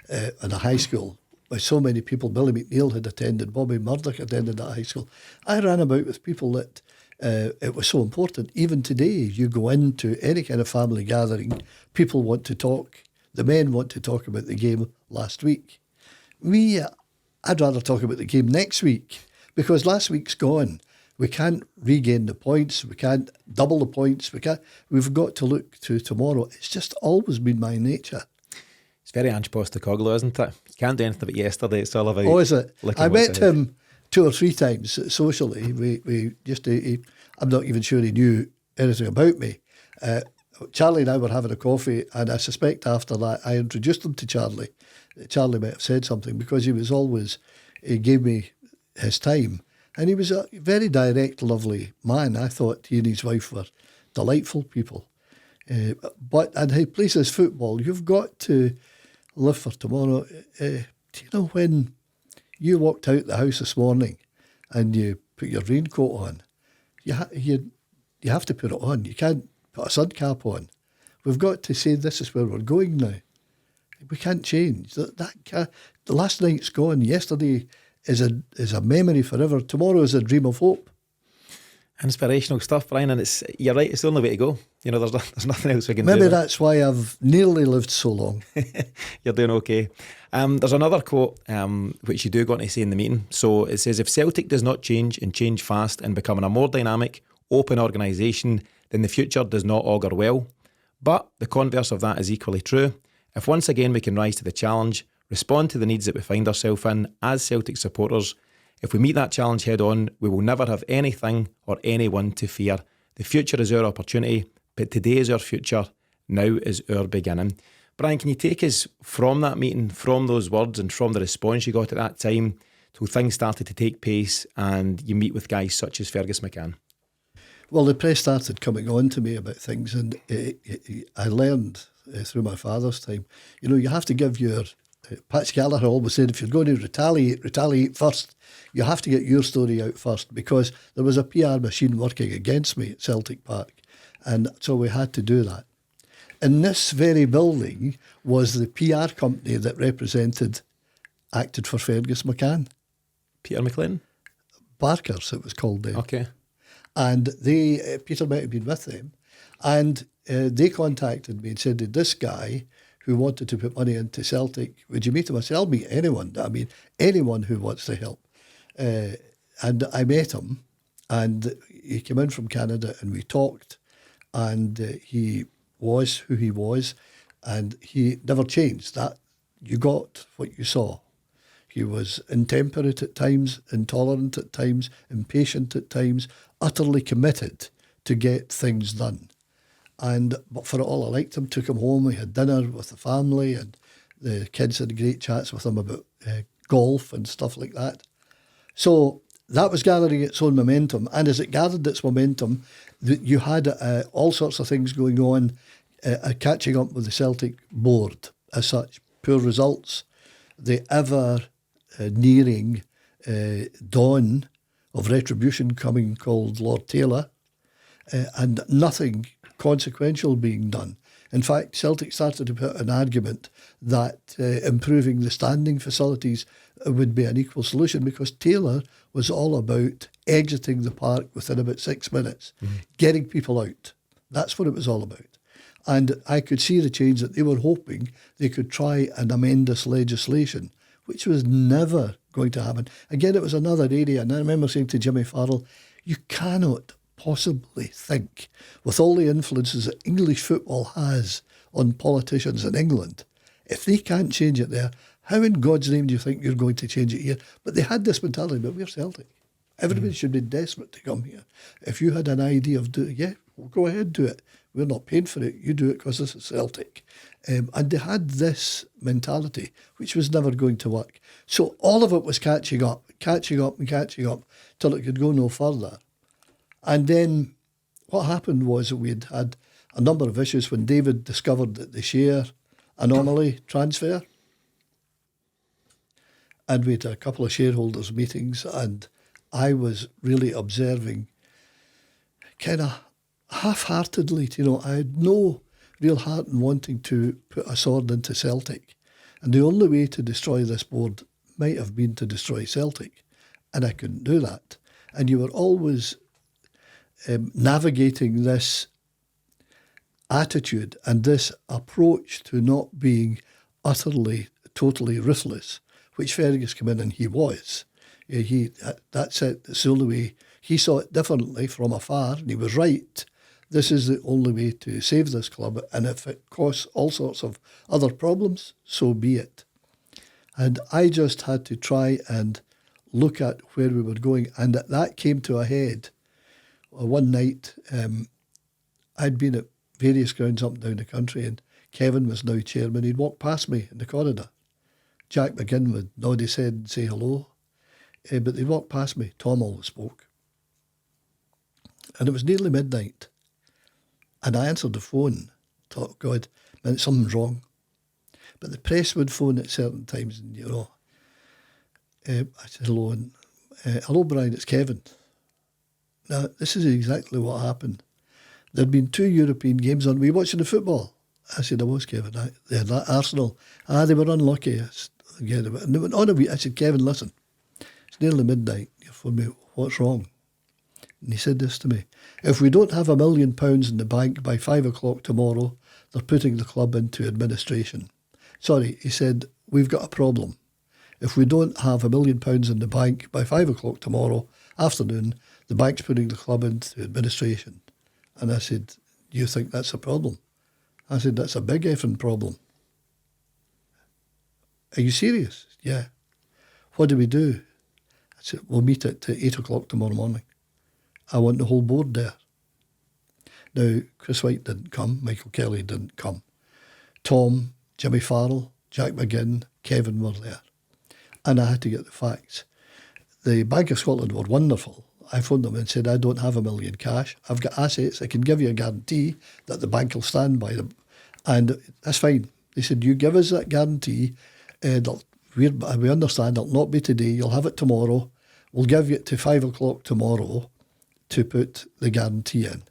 a high school with so many people. Billy McNeill had attended, Bobby Murdoch attended that high school. I ran about with people that it was so important. Even today, you go into any kind of family gathering, people want to talk. The men want to talk about the game last week. I'd rather talk about the game next week because last week's gone. We can't regain the points. We can't double the points. We've got to look to tomorrow. It's just always been my nature. It's very Ange Postecoglou, isn't it? You can't do anything about yesterday. It's all about. Oh, is it? I met him 2 or 3 times socially. We just, I'm not even sure he knew anything about me. Charlie and I were having a coffee, and I suspect after that I introduced him to Charlie. Charlie might have said something because he gave me his time. And he was a very direct, lovely man. I thought he and his wife were delightful people. And he plays his football. You've got to live for tomorrow. Do you know when you walked out the house this morning and you put your raincoat on, you have to put it on. You can't put a sun cap on. We've got to say this is where we're going now. We can't change. The last night's gone. Yesterday is a memory forever. Tomorrow is a dream of hope. Inspirational stuff, Brian, and you're right, it's the only way to go. You know, there's nothing else we can do. Maybe that's why I've nearly lived so long. You're doing okay. There's another quote which you do go on to say in the meeting. So it says, if Celtic does not change and change fast and become a more dynamic, open organisation, then the future does not augur well. But the converse of that is equally true. If once again we can rise to the challenge, respond to the needs that we find ourselves in as Celtic supporters, if we meet that challenge head on, we will never have anything or anyone to fear. The future is our opportunity, but today is our future. Now is our beginning. Brian, can you take us from that meeting, from those words and from the response you got at that time till things started to take pace and you meet with guys such as Fergus McCann? Well, the press started coming on to me about things, and I learned through my father's time, you have to give your... Pat Gallagher always said, if you're going to retaliate first. You have to get your story out first, because there was a PR machine working against me at Celtic Park, and so we had to do that. In this very building was the PR company that acted for Fergus McCann. Peter McLean? Barkers, it was called then. Okay. And Peter might have been with them, and they contacted me and said that this guy who wanted to put money into Celtic, would you meet him? I said, I'll meet anyone. I mean, anyone who wants to help. And I met him, and he came in from Canada, and we talked, and he was who he was, and he never changed. That you got what you saw. He was intemperate at times, intolerant at times, impatient at times, utterly committed to get things done. But for it all, I liked him, took him home, we had dinner with the family, and the kids had great chats with him about golf and stuff like that. So that was gathering its own momentum, and as it gathered its momentum, you had all sorts of things going on, catching up with the Celtic board as such. Poor results, the ever nearing dawn of retribution coming called Lord Taylor, and nothing consequential being done. In fact, Celtic started to put an argument that improving the standing facilities would be an equal solution, because Taylor was all about exiting the park within about 6 minutes, getting people out. That's what it was all about. And I could see the change that they were hoping they could try and amend this legislation, which was never going to happen. Again, it was another area, and I remember saying to Jimmy Farrell, you cannot possibly think, with all the influences that English football has on politicians in England, if they can't change it there, how in God's name do you think you're going to change it here? But they had this mentality, but we're Celtic. Everybody should be desperate to come here. If you had an idea of doing it, yeah, well, go ahead, do it. We're not paying for it. You do it because this is Celtic. And they had this mentality, which was never going to work. So all of it was catching up, till it could go no further. And then what happened was that we'd had a number of issues when David discovered that the share anomaly transfer. And we had a couple of shareholders meetings, and I was really observing kind of half-heartedly, I had no real heart in wanting to put a sword into Celtic. And the only way to destroy this board might have been to destroy Celtic. And I couldn't do that. And you were always navigating this attitude and this approach to not being utterly, totally ruthless, which Fergus came in and he was. That's it. It's the only way. He saw it differently from afar, and he was right. This is the only way to save this club, and if it costs all sorts of other problems, so be it. And I just had to try and look at where we were going, and that came to a head. One night, I'd been at various grounds up and down the country, and Kevin was now chairman. He'd walk past me in the corridor. Jack McGinn would nod his head and say hello, but they'd walk past me. Tom always spoke. And it was nearly midnight, and I answered the phone. Thought, God, man, something's wrong. But the press would phone at certain times, and I said hello, and hello, Brian, it's Kevin. Now, this is exactly what happened. There'd been 2 European games on. Were you watching the football? I said, I was, Kevin. They had Arsenal. They were unlucky. And they went on a week. I said, Kevin, listen. It's nearly midnight. You phone me, what's wrong? And he said this to me: if we don't have £1 million in the bank by 5 o'clock tomorrow, they're putting the club into administration. Sorry, he said, we've got a problem. If we don't have £1 million in the bank by 5 o'clock tomorrow afternoon, the bank's putting the club into administration. And I said, do you think that's a problem? I said, that's a big effing problem. Are you serious? Yeah. What do we do? I said, we'll meet at 8 o'clock tomorrow morning. I want the whole board there. Now, Chris White didn't come, Michael Kelly didn't come. Tom, Jimmy Farrell, Jack McGinn, Kevin were there. And I had to get the facts. The Bank of Scotland were wonderful. I phoned them and said, I don't have £1 million cash. I've got assets. I can give you a guarantee that the bank will stand by them. And that's fine. They said, you give us that guarantee. We understand it'll not be today. You'll have it tomorrow. We'll give you it to 5 o'clock tomorrow to put the guarantee in.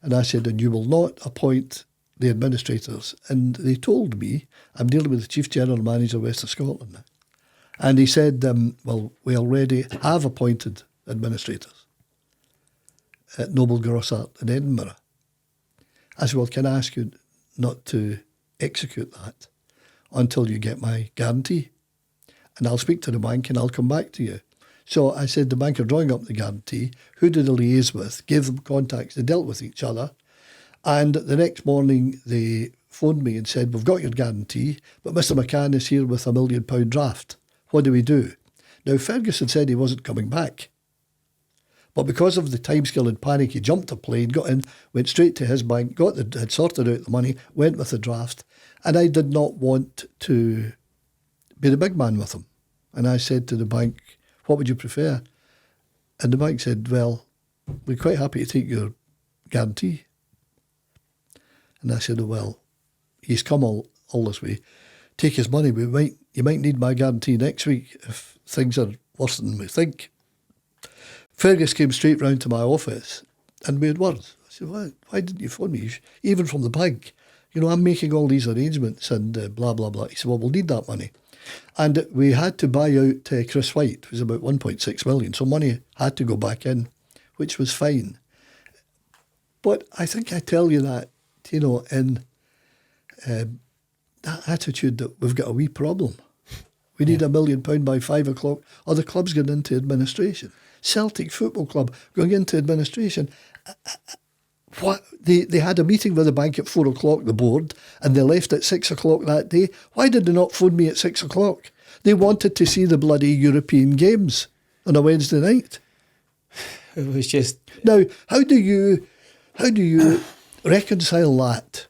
And I said, and you will not appoint the administrators. And they told me, I'm dealing with the Chief General Manager of West of Scotland now. And he said, well, we already have appointed administrators at Noble Grossart in Edinburgh. I said, well, can I ask you not to execute that until you get my guarantee? And I'll speak to the bank and I'll come back to you. So I said, the bank are drawing up the guarantee. Who did they liaise with? Gave them contacts. They dealt with each other. And the next morning, they phoned me and said, we've got your guarantee, but Mr. McCann is here with £1 million draft. What do we do? Now, Ferguson said he wasn't coming back. But because of the timescale and panic, he jumped a plane, got in, went straight to his bank, had sorted out the money, went with the draft. And I did not want to be the big man with him. And I said to the bank, what would you prefer? And the bank said, well, we're quite happy to take your guarantee. And I said, oh, well, he's come all this way. Take his money. You might need my guarantee next week if things are worse than we think. Fergus came straight round to my office and we had words. I said, why didn't you phone me? Even from the bank. You know, I'm making all these arrangements and blah, blah, blah. He said, well, we'll need that money. And we had to buy out Chris White, it was about 1.6 million. So money had to go back in, which was fine. But I think I tell you that, you know, in that attitude that we've got a wee problem. We need £1 million by 5 o'clock, or the club's going into administration. Celtic Football Club going into administration. What they had a meeting with the bank at 4 o'clock, the board, and they left at 6 o'clock that day. Why did they not phone me at 6 o'clock? They wanted to see the bloody European games on a Wednesday night. It was just... Now, how do you reconcile that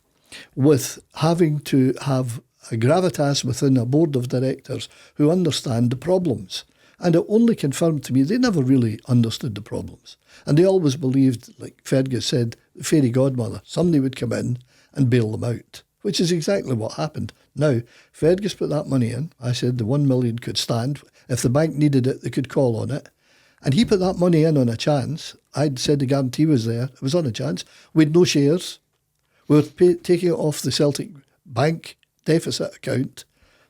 with having to have a gravitas within a board of directors who understand the problems? And it only confirmed to me they never really understood the problems. And they always believed, like Fergus said, the fairy godmother, somebody would come in and bail them out, which is exactly what happened. Now, Fergus put that money in. I said the 1 million could stand. If the bank needed it, they could call on it. And he put that money in on a chance. I'd said the guarantee was there. It was on a chance. We had no shares. We were taking it off the Celtic Bank deficit account.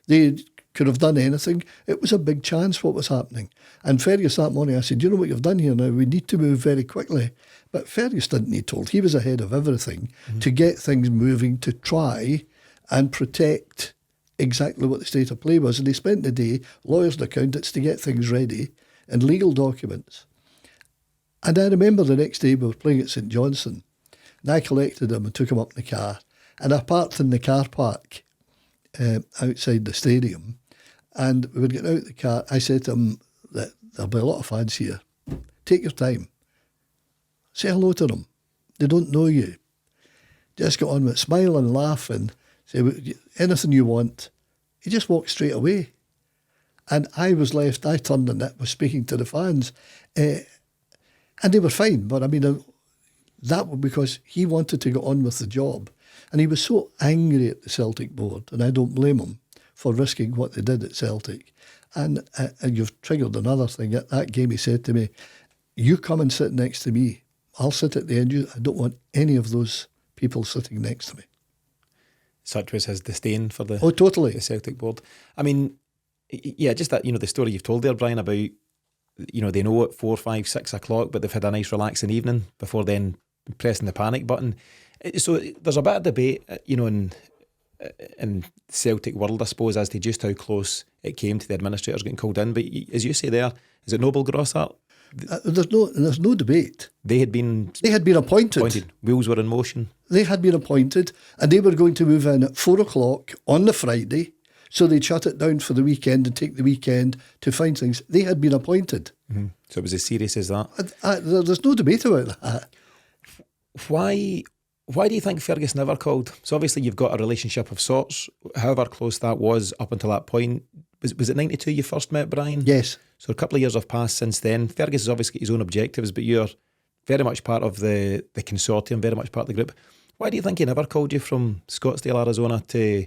They could have done anything. It was a big chance what was happening. And Fergus that morning, I said, you know what you've done here now? We need to move very quickly. But Fergus didn't need told. He was ahead of everything to get things moving, to try and protect exactly what the state of play was. And they spent the day, lawyers and accountants, to get things ready and legal documents. And I remember the next day we were playing at St Johnstone, and I collected him and took him up in the car. And I parked in the car park outside the stadium. And we would get out of the car. I said to him that there'll be a lot of fans here. Take your time. Say hello to them. They don't know you. Just get on with it. Smile and laugh and say anything you want. He just walked straight away. And I turned and was speaking to the fans. And they were fine. But I mean, that was because he wanted to get on with the job. And he was so angry at the Celtic board, and I don't blame him for risking what they did at Celtic. And you've triggered another thing. At that game, he said to me, you come and sit next to me. I'll sit at the end. I don't want any of those people sitting next to me. Such was his disdain for the totally the Celtic board. I mean, yeah, just that, you know, the story you've told there, Brian, about they know at 4, 5, 6 o'clock, but they've had a nice relaxing evening before then pressing the panic button. So there's a bit of debate, in Celtic world, I suppose, as to just how close it came to the administrators getting called in. But as you say there, is it Noble Grossart? There's no debate. They had been appointed. Wheels were in motion. They had been appointed, and they were going to move in at 4 o'clock on the Friday, so they'd shut it down for the weekend and take the weekend to find things. They had been appointed. Mm-hmm. So it was as serious as that. There's no debate about that. Why do you think Fergus never called? So obviously you've got a relationship of sorts, however close that was up until that point. Was it 92 you first met Brian? Yes. So a couple of years have passed since then. Fergus has obviously got his own objectives, but you're very much part of the consortium, very much part of the group. Why do you think he never called you from Scottsdale, Arizona, to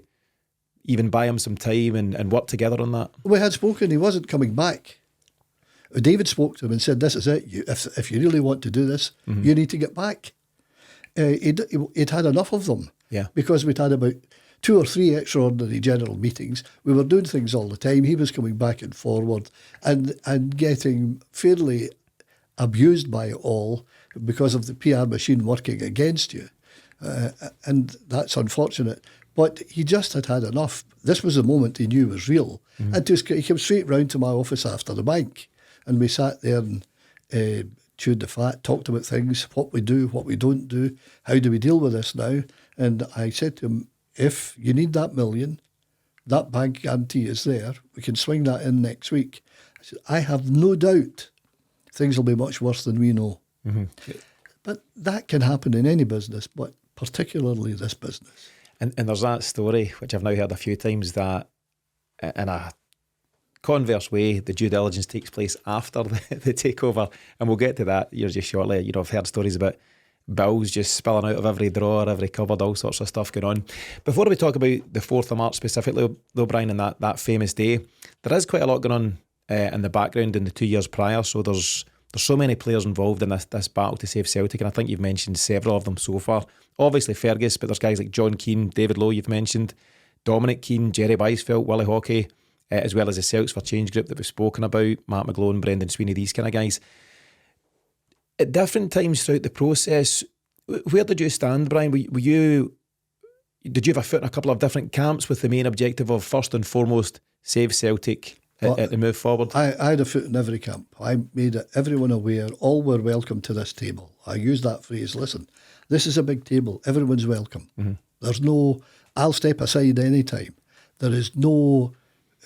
even buy him some time and work together on that? We had spoken, he wasn't coming back. David spoke to him and said, this is it. If you really want to do this, you need to get back. He'd had enough of them. Yeah. Because we'd had about 2 or 3 extraordinary general meetings. We were doing things all the time. He was coming back and forward and getting fairly abused by it all because of the PR machine working against you. And that's unfortunate. But he just had enough. This was the moment he knew was real. And he came straight round to my office after the bank. And we sat there and chewed the fat, talked about things, what we do, what we don't do, how do we deal with this now. And I said to him, if you need that million, that bank guarantee is there. We can swing that in next week. I said, I have no doubt things will be much worse than we know. Mm-hmm. But that can happen in any business, but particularly this business. And there's that story, which I've now heard a few times, that in a converse way, the due diligence takes place after the takeover. And we'll get to that here just shortly. I've heard stories about bills just spilling out of every drawer, every cupboard, all sorts of stuff going on. Before we talk about the 4th of March specifically, though, Brian, and that famous day, there is quite a lot going on in the background in the 2 years prior. So there's so many players involved in this battle to save Celtic, and I think you've mentioned several of them so far. Obviously Fergus, but there's guys like John Keane, David Lowe you've mentioned, Dominic Keane, Jerry Weisfeld, Willie Hockey, as well as the Celts for Change group that we've spoken about, Matt McGlone, Brendan Sweeney, these kind of guys. At different times throughout the process, where did you stand, Brian? Did you have a foot in a couple of different camps with the main objective of, first and foremost, save Celtic and move forward? I had a foot in every camp. I made everyone aware, all were welcome to this table. I used that phrase, listen, this is a big table, everyone's welcome. Mm-hmm. There's no, I'll step aside any time. There is no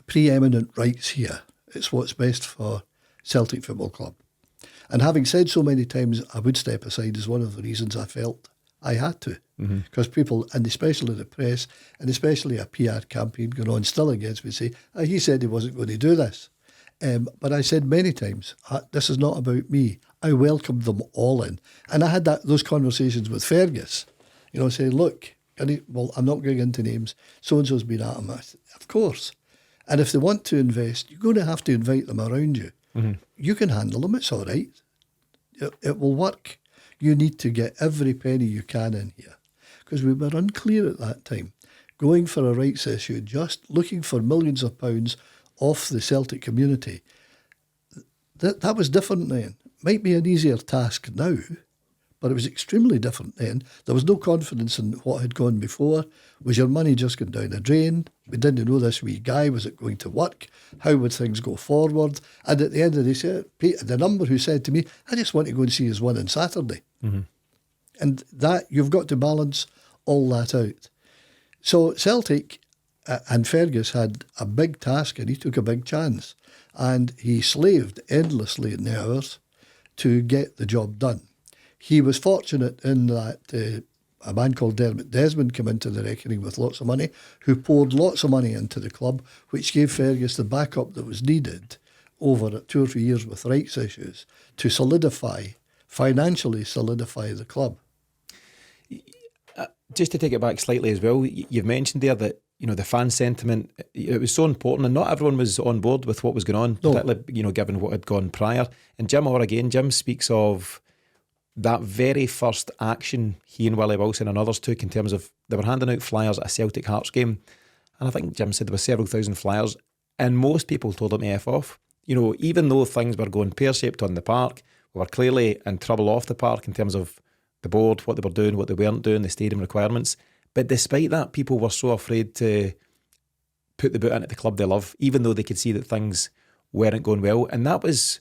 preeminent rights here. It's what's best for Celtic Football Club. And having said so many times I would step aside is one of the reasons I felt I had to. Because people, and especially the press, and especially a PR campaign going on still against me, say, he said he wasn't going to do this. But I said many times, this is not about me. I welcomed them all in. And I had those conversations with Fergus, saying, look, I'm not going into names, so-and-so's been at him. I said, of course. And if they want to invest, you're going to have to invite them around you. Mm-hmm. You can handle them, it's all right. It will work. You need to get every penny you can in here. Because we were unclear at that time. Going for a rights issue, just looking for millions of pounds off the Celtic community, that was different then. Might be an easier task now, but it was extremely different then. There was no confidence in what had gone before. Was your money just going down a drain? We didn't know this wee guy. Was it going to work? How would things go forward? And at the end of the day, the number who said to me, I just want to go and see his one on Saturday. Mm-hmm. And that, you've got to balance all that out. So Celtic and Fergus had a big task and he took a big chance. And he slaved endlessly in the hours to get the job done. He was fortunate in that a man called Dermot Desmond came into the reckoning with lots of money, who poured lots of money into the club, which gave Fergus the backup that was needed over 2 or 3 years with rights issues to financially solidify the club. Just to take it back slightly as well, you've mentioned there that the fan sentiment, it was so important, and not everyone was on board with what was going on, particularly given what had gone prior. And Jim speaks of that very first action he and Willie Wilson and others took in terms of they were handing out flyers at a Celtic Hearts game, and I think Jim said there were several thousand flyers, and most people told him to F off. even though things were going pear-shaped on the park, we were clearly in trouble off the park in terms of the board, what they were doing, what they weren't doing, the stadium requirements. But despite that, people were so afraid to put the boot into the club they love, even though they could see that things weren't going well. And that was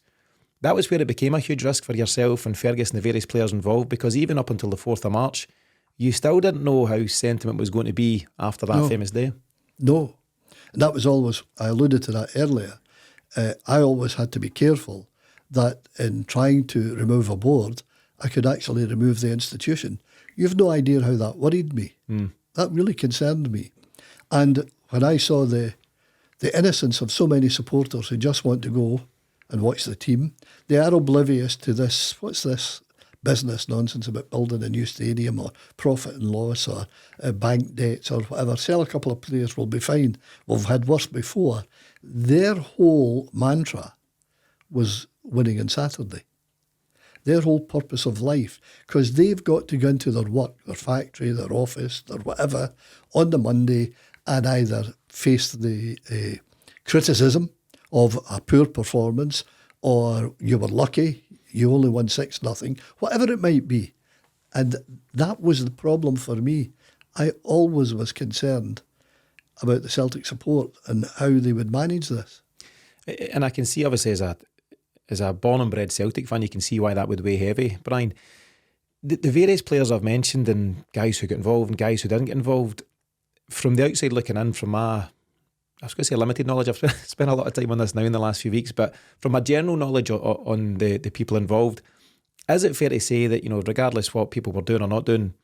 where it became a huge risk for yourself and Fergus and the various players involved, because even up until the 4th of March, you still didn't know how sentiment was going to be after that famous day. No. And that was always, I alluded to that earlier, I always had to be careful that in trying to remove a board, I could actually remove the institution. You've no idea how that worried me. That really concerned me. And when I saw the innocence of so many supporters who just want to go and watch the team, they are oblivious to this, what's this business nonsense about building a new stadium or profit and loss or bank debts or whatever. Sell a couple of players, will be fine. We've had worse before. Their whole mantra was winning on Saturday. Their whole purpose of life, because they've got to go into their work, their factory, their office, their whatever, on the Monday and either face the criticism of a poor performance or you were lucky, you only won 6-0, whatever it might be. And that was the problem for me. I always was concerned about the Celtic support and how they would manage this. And I can see, obviously, as a born and bred Celtic fan, you can see why that would weigh heavy. Brian, the various players I've mentioned and guys who got involved and guys who didn't get involved, from the outside looking in, from my, I was going to say limited knowledge, I've spent a lot of time on this now in the last few weeks, but from my general knowledge on the people involved, is it fair to say that, regardless what people were doing or not doing,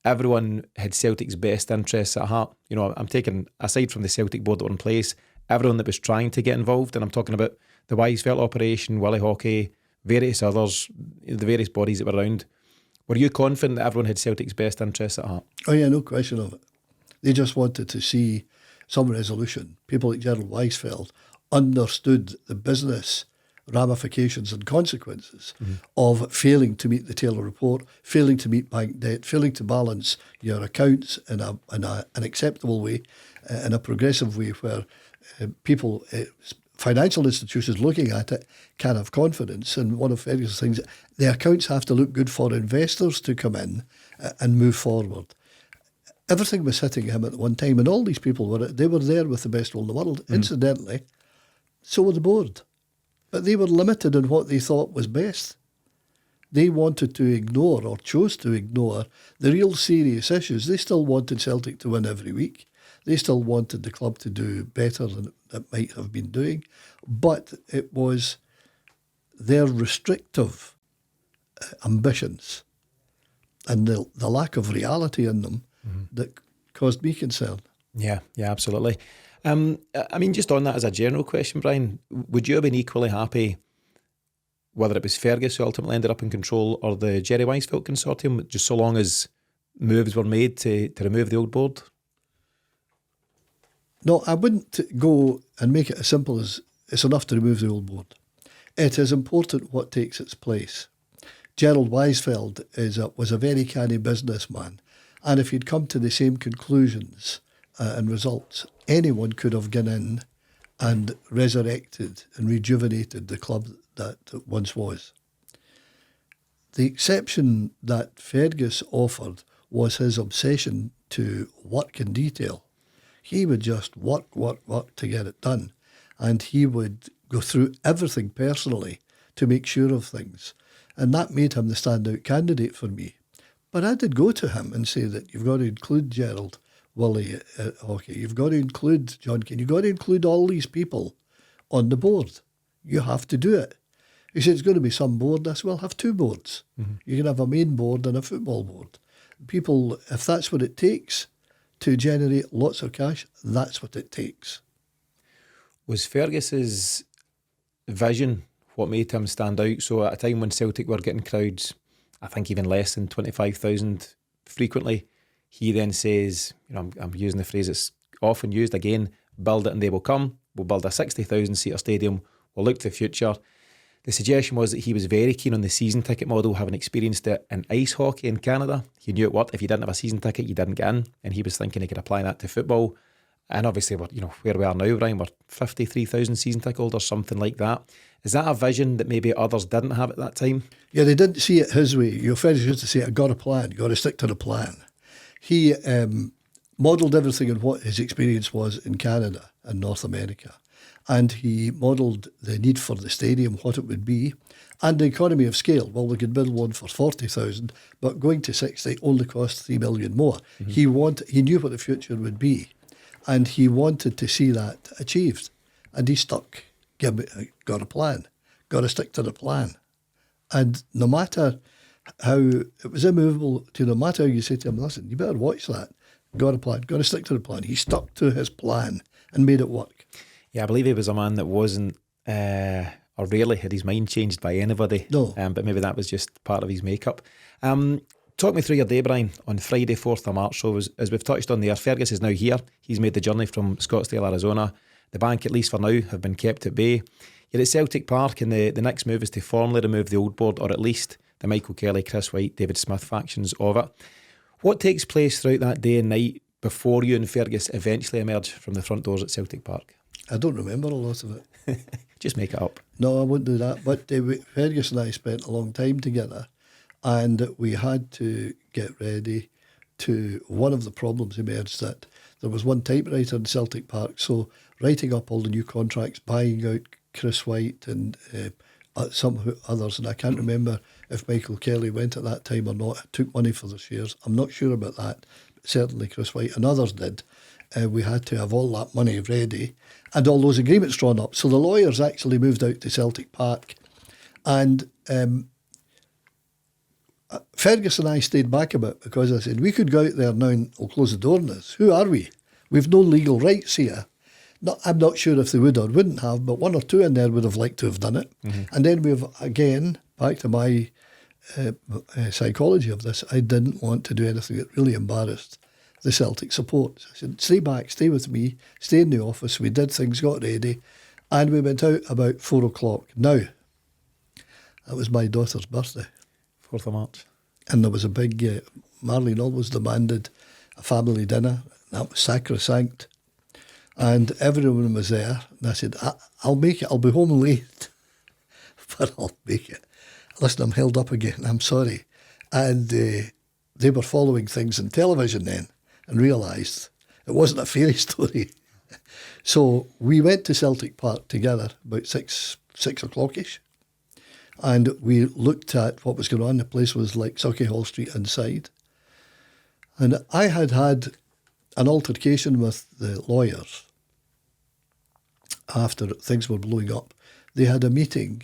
everyone had Celtic's best interests at heart? I'm taking, aside from the Celtic board that were in place, everyone that was trying to get involved, and I'm talking about the Weisfeld operation, Willie Hockey, various others, the various bodies that were around. Were you confident that everyone had Celtic's best interests at heart? Oh yeah, no question of it. They just wanted to see some resolution. People like Gerald Weisfeld understood the business ramifications and consequences of failing to meet the Taylor report, failing to meet bank debt, failing to balance your accounts in an acceptable way, in a progressive way where people, financial institutions looking at it can have confidence. And one of Fergus's things, the accounts have to look good for investors to come in and move forward. Everything was hitting him at one time, and all these people were there with the best will in the world. Incidentally, so were the board. But they were limited in what they thought was best. They wanted to ignore, or chose to ignore, the real serious issues. They still wanted Celtic to win every week. They still wanted the club to do better than it might have been doing. But it was their restrictive ambitions and the lack of reality in them that caused me concern. Yeah, absolutely. Just on that as a general question, Brian, would you have been equally happy whether it was Fergus who ultimately ended up in control or the Jerry Weisfeld Consortium, just so long as moves were made to remove the old board? No, I wouldn't go and make it as simple as it's enough to remove the old board. It is important what takes its place. Gerald Weisfeld was a very canny businessman, and if he'd come to the same conclusions and results, anyone could have gone in and resurrected and rejuvenated the club that it once was. The exception that Fergus offered was his obsession to work in detail. He would just work to get it done. And he would go through everything personally to make sure of things. And that made him the standout candidate for me. But I did go to him and say that you've got to include Gerald, Willie Hockey, you've got to include John Keane, you've got to include all these people on the board. You have to do it. He said, it's going to be some board. I said, well, have two boards. You can have a main board and a football board. People, if that's what it takes to generate lots of cash, that's what it takes. Was Fergus's vision what made him stand out? So at a time when Celtic were getting crowds, I think even less than 25,000 frequently, he then says, I'm using the phrase that's often used again, build it and they will come. We'll build a 60,000 seater stadium. We'll look to the future. The suggestion was that he was very keen on the season ticket model, having experienced it in ice hockey in Canada. He knew it worked. If you didn't have a season ticket, you didn't get in. And he was thinking he could apply that to football. And obviously, we're, where we are now, Brian, we're 53,000 season ticket holders, something like that. Is that a vision that maybe others didn't have at that time? Yeah, they didn't see it his way. Your friends used to say, I got a plan, got to stick to the plan. He modelled everything on what his experience was in Canada and North America. And he modelled the need for the stadium, what it would be, and the economy of scale. Well, we could build one for 40,000, but going to 60 only cost 3 million more. Mm-hmm. He knew what the future would be, and he wanted to see that achieved. And he stuck. Got a plan. Got to stick to the plan. And no matter how, it was immovable to no matter how you say to him, listen, you better watch that. Got a plan. Got to stick to the plan. He stuck to his plan and made it work. Yeah, I believe he was a man that wasn't, or rarely had his mind changed by anybody. No. But maybe that was just part of his makeup. Talk me through your day, Brian, on Friday, 4th of March. So as we've touched on there, Fergus is now here. He's made the journey from Scottsdale, Arizona. The bank, at least for now, have been kept at bay. You're at Celtic Park, and the next move is to formally remove the old board, or at least the Michael Kelly, Chris White, David Smith factions of it. What takes place throughout that day and night before you and Fergus eventually emerge from the front doors at Celtic Park? I don't remember a lot of it. Just make it up. No, I wouldn't do that. But Fergus and I spent a long time together, and we had to get ready to, one of the problems emerged that there was one typewriter in Celtic Park, so writing up all the new contracts, buying out Chris White and some others, and I can't remember if Michael Kelly went at that time or not, took money for the shares. I'm not sure about that, but certainly Chris White and others did. We had to have all that money ready and all those agreements drawn up. So the lawyers actually moved out to Celtic Park, and Fergus and I stayed back a bit because I said, we could go out there now and we'll close the door on us. Who are we? We've no legal rights here. I'm not sure if they would or wouldn't have, but one or two in there would have liked to have done it. Mm-hmm. And then we've, again, back to my psychology of this, I didn't want to do anything that really embarrassed the Celtic support. I said, stay back, stay with me, stay in the office. We did things, got ready, and we went out about 4 o'clock. Now, that was my daughter's birthday. 4th of March. And there was a big, Marlene always demanded a family dinner. That was sacrosanct. And everyone was there. And I said, I'll make it. I'll be home late, but I'll make it. Listen, I'm held up again. I'm sorry. And they were following things on television then and realised it wasn't a fairy story. So we went to Celtic Park together about 6 o'clock-ish. And we looked at what was going on. The place was like Sauchiehall Street inside. And I had an altercation with the lawyers after things were blowing up. They had a meeting,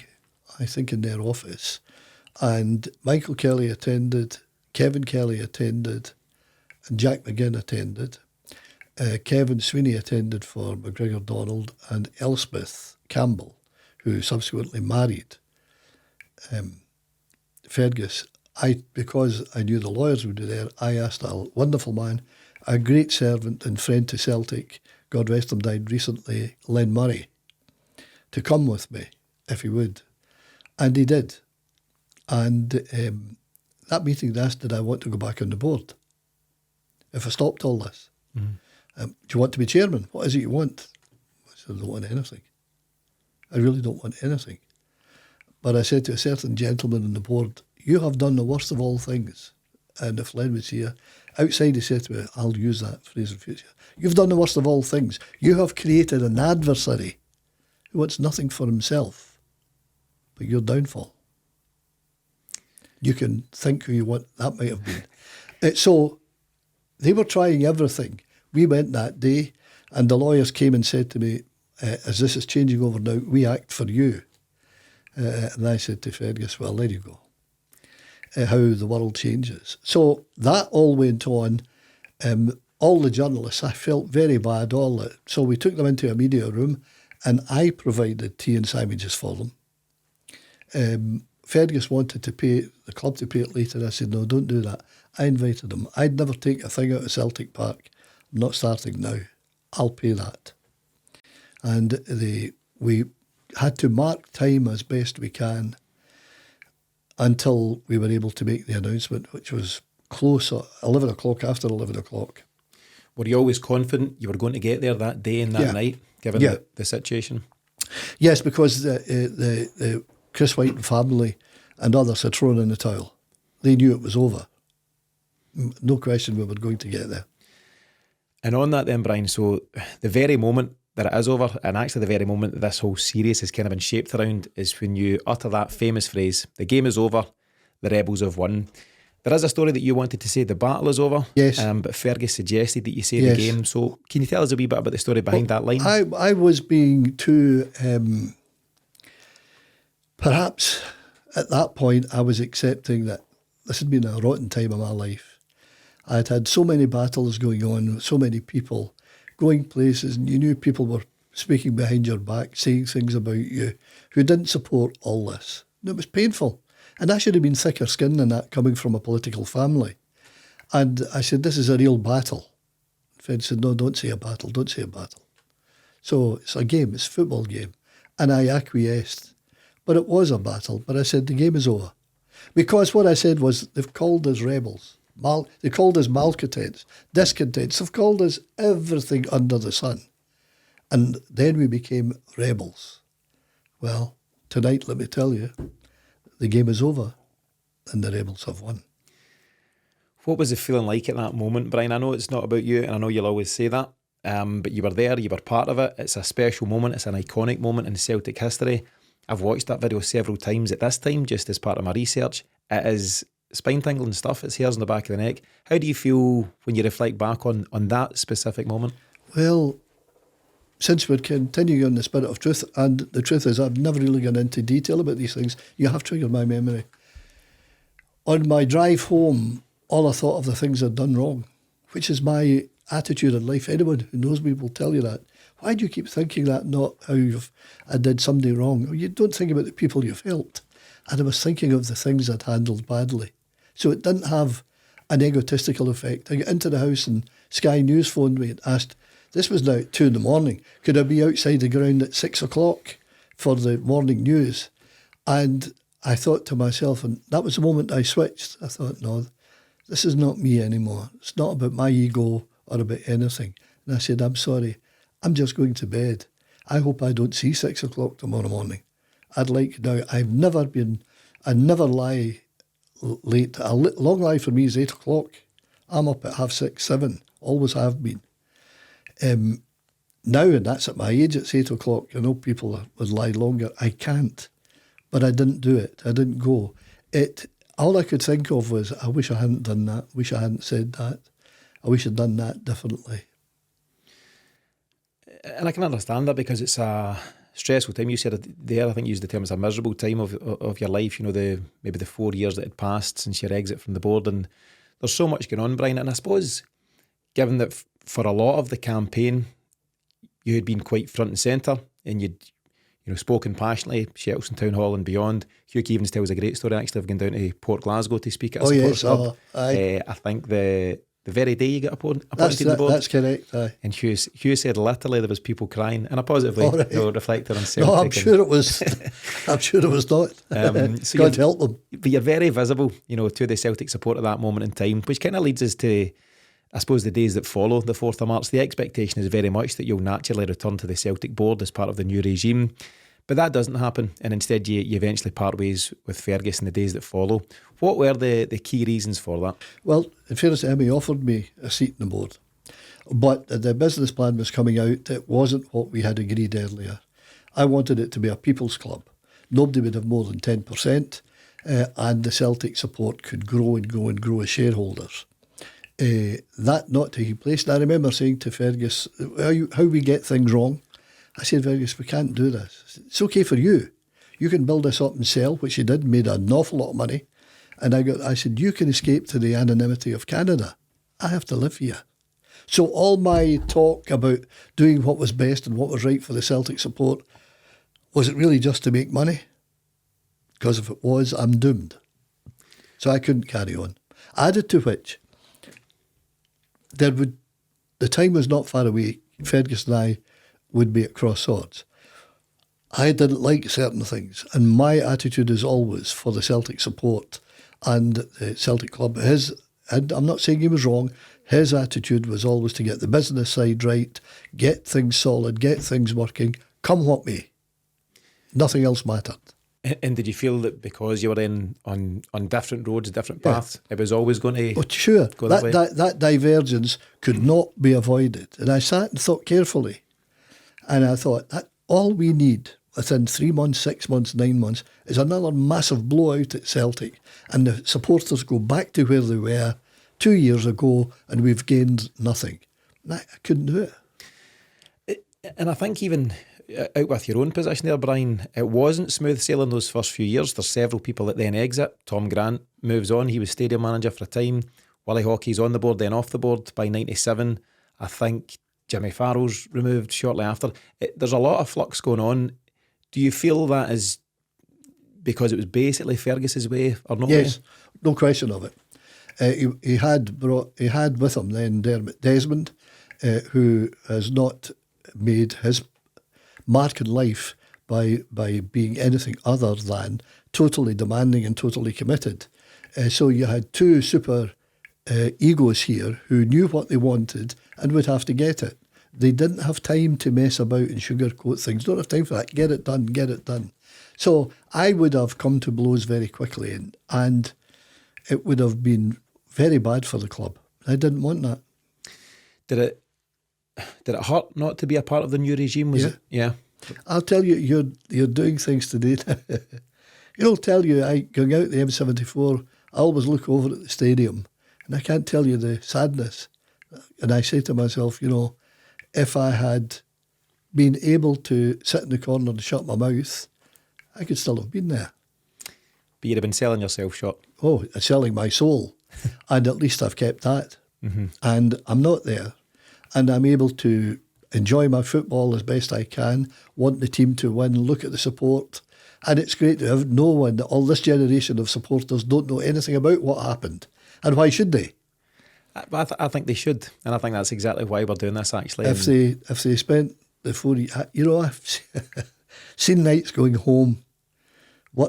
I think, in their office. And Michael Kelly attended, Kevin Kelly attended, and Jack McGinn attended. Kevin Sweeney attended for McGregor Donald, and Elspeth Campbell, who subsequently married Fergus. Because I knew the lawyers would be there, I asked a wonderful man, a great servant and friend to Celtic, God rest him, died recently, Len Murray, to come with me, if he would. And he did. And that meeting they asked, did I want to go back on the board? If I stopped all this. Mm-hmm. Do you want to be chairman? What is it you want? I said, I don't want anything. I really don't want anything. But I said to a certain gentleman on the board, you have done the worst of all things. And if Len was here, outside he said to me, I'll use that phrase in future. You've done the worst of all things. You have created an adversary who wants nothing for himself but your downfall. You can think who you want that might have been. So they were trying everything. We went that day, and the lawyers came and said to me, as this is changing over now, we act for you. And I said to Fergus, well, there you go. How the world changes. So that all went on. All the journalists, I felt very bad, all that. So we took them into a media room, and I provided tea and sandwiches for them. Fergus wanted to pay the club to pay it later. I said, no, don't do that. I invited them. I'd never take a thing out of Celtic Park. I'm not starting now. I'll pay that. And we had to mark time as best we can until we were able to make the announcement, which was close, 11 o'clock, after 11 o'clock. Were you always confident you were going to get there that day and that Yeah. night, given Yeah. the situation? Yes, because the Chris White and family and others had thrown in the towel. They knew it was over. No question we were going to get there. And on that then, Brian, so the very moment that it is over, and actually the very moment that this whole series has kind of been shaped around, is when you utter that famous phrase, the game is over, the Rebels have won. There is a story that you wanted to say the battle is over, Yes. But Fergus suggested that you say Yes. the game. So can you tell us a wee bit about the story behind that line? I was being too, perhaps at that point I was accepting that this had been a rotten time of my life. I had had so many battles going on, so many people going places, and you knew people were speaking behind your back, saying things about you who didn't support all this. And it was painful. And I should have been thicker skinned than that coming from a political family. And I said, this is a real battle. Fred said, no, don't say a battle, don't say a battle. So it's a game, it's a football game. And I acquiesced. But it was a battle. But I said, the game is over. Because what I said was, they've called us rebels. They called us malcontents, discontents. They've called us everything under the sun. And then we became rebels. Well, tonight, let me tell you, the game is over and the rebels have won. What was the feeling like at that moment, Brian? I know it's not about you, and I know you'll always say that, but you were there, you were part of it. It's a special moment, it's an iconic moment in Celtic history. I've watched that video several times at this time, just as part of my research. It is spine-tingling stuff, it's hairs on the back of the neck. How do you feel when you reflect back on that specific moment? Well, since we're continuing on the spirit of truth, and the truth is I've never really gone into detail about these things, you have triggered my memory. On my drive home, all I thought of the things I'd done wrong, which is my attitude in life. Anyone who knows me will tell you that. Why do you keep thinking that, not how I did somebody wrong? You don't think about the people you've helped. And I was thinking of the things I'd handled badly. So it didn't have an egotistical effect. I got into the house and Sky News phoned me and asked, this was now at 2 a.m, could I be outside the ground at 6 o'clock for the morning news? And I thought to myself, and that was the moment I switched. I thought, no, this is not me anymore. It's not about my ego or about anything. And I said, I'm sorry, I'm just going to bed. I hope I don't see 6 o'clock tomorrow morning. I'd like, now, I never lie late. A long lie for me is 8 o'clock. I'm up at 6:30, 7, always have been. Now, and that's at my age, it's 8 o'clock. I know people would lie longer. I can't. But I didn't do it. I didn't go. All I could think of was, I wish I hadn't done that. Wish I hadn't said that. I wish I'd done that differently. And I can understand that, because it's a stressful time. You said it there, I think you used the term as a miserable time of your life, maybe the 4 years that had passed since your exit from the board. And there's so much going on, Brian. And I suppose, given that for a lot of the campaign, you had been quite front and centre, and you'd spoken passionately, Shettleston Town Hall and beyond. Hugh Keevens tells a great story, actually, of going down to Port Glasgow to speak at a sports club. Aye. I think the very day you got appointed to the board. That's correct, aye. And Hugh said literally there was people crying in a positive way. Right. Reflected on Celtic. No, I'm sure it was. I'm sure it was not. So God help them. But you're very visible, to the Celtic support at that moment in time, which kind of leads us to, I suppose, the days that follow the 4th of March. The expectation is very much that you'll naturally return to the Celtic board as part of the new regime. But that doesn't happen, and instead you eventually part ways with Fergus in the days that follow. What were the key reasons for that? Well, in fairness to him, he offered me a seat in the board. But the business plan was coming out. It wasn't what we had agreed earlier. I wanted it to be a people's club. Nobody would have more than 10%, and the Celtic support could grow and grow and grow as shareholders. That not taking place. And I remember saying to Fergus, how we get things wrong. I said, Fergus, we can't do this. It's okay for you. You can build this up and sell, which he did, made an awful lot of money. And I said, you can escape to the anonymity of Canada. I have to live here. So all my talk about doing what was best and what was right for the Celtic support, was it really just to make money? Because if it was, I'm doomed. So I couldn't carry on. Added to which, the time was not far away. Fergus and I would be at cross swords. I didn't like certain things, and my attitude is always for the Celtic support and the Celtic club. His and I'm not saying he was wrong, his attitude was always to get the business side right, get things solid, get things working, come what may. Nothing else mattered. And did you feel that because you were on different roads, different paths, it was always going to sure, go that way? That divergence could not be avoided. And I sat and thought carefully. And I thought, that all we need within 3 months, 6 months, 9 months is another massive blowout at Celtic. And the supporters go back to where they were 2 years ago and we've gained nothing. And I couldn't do it. And I think even out with your own position there, Brian, it wasn't smooth sailing those first few years. There's several people that then exit. Tom Grant moves on. He was stadium manager for a time. Willie Hockey's on the board, then off the board by 97. I think Jimmy Farrell's removed shortly after. There's a lot of flux going on. Do you feel that is because it was basically Fergus's way or no? Yes, no question of it. He had with him then Dermot Desmond, who has not made his mark in life by being anything other than totally demanding and totally committed. So you had two super egos here who knew what they wanted and would have to get it. They didn't have time to mess about and sugarcoat things. Don't have time for that. Get it done, get it done. So I would have come to blows very quickly and it would have been very bad for the club. I didn't want that. Did it hurt not to be a part of the new regime? Was it? Yeah. I'll tell you, you're doing things today. I'll tell you, going out the M74, I always look over at the stadium and I can't tell you the sadness. And I say to myself, if I had been able to sit in the corner and shut my mouth, I could still have been there. But you'd have been selling yourself short. Oh, selling my soul. And at least I've kept that. Mm-hmm. And I'm not there. And I'm able to enjoy my football as best I can, want the team to win, look at the support. And it's great to have no one, all this generation of supporters don't know anything about what happened. And why should they? I think they should. And I think that's exactly why we're doing this, actually. If they spent the 40... I've seen nights going home,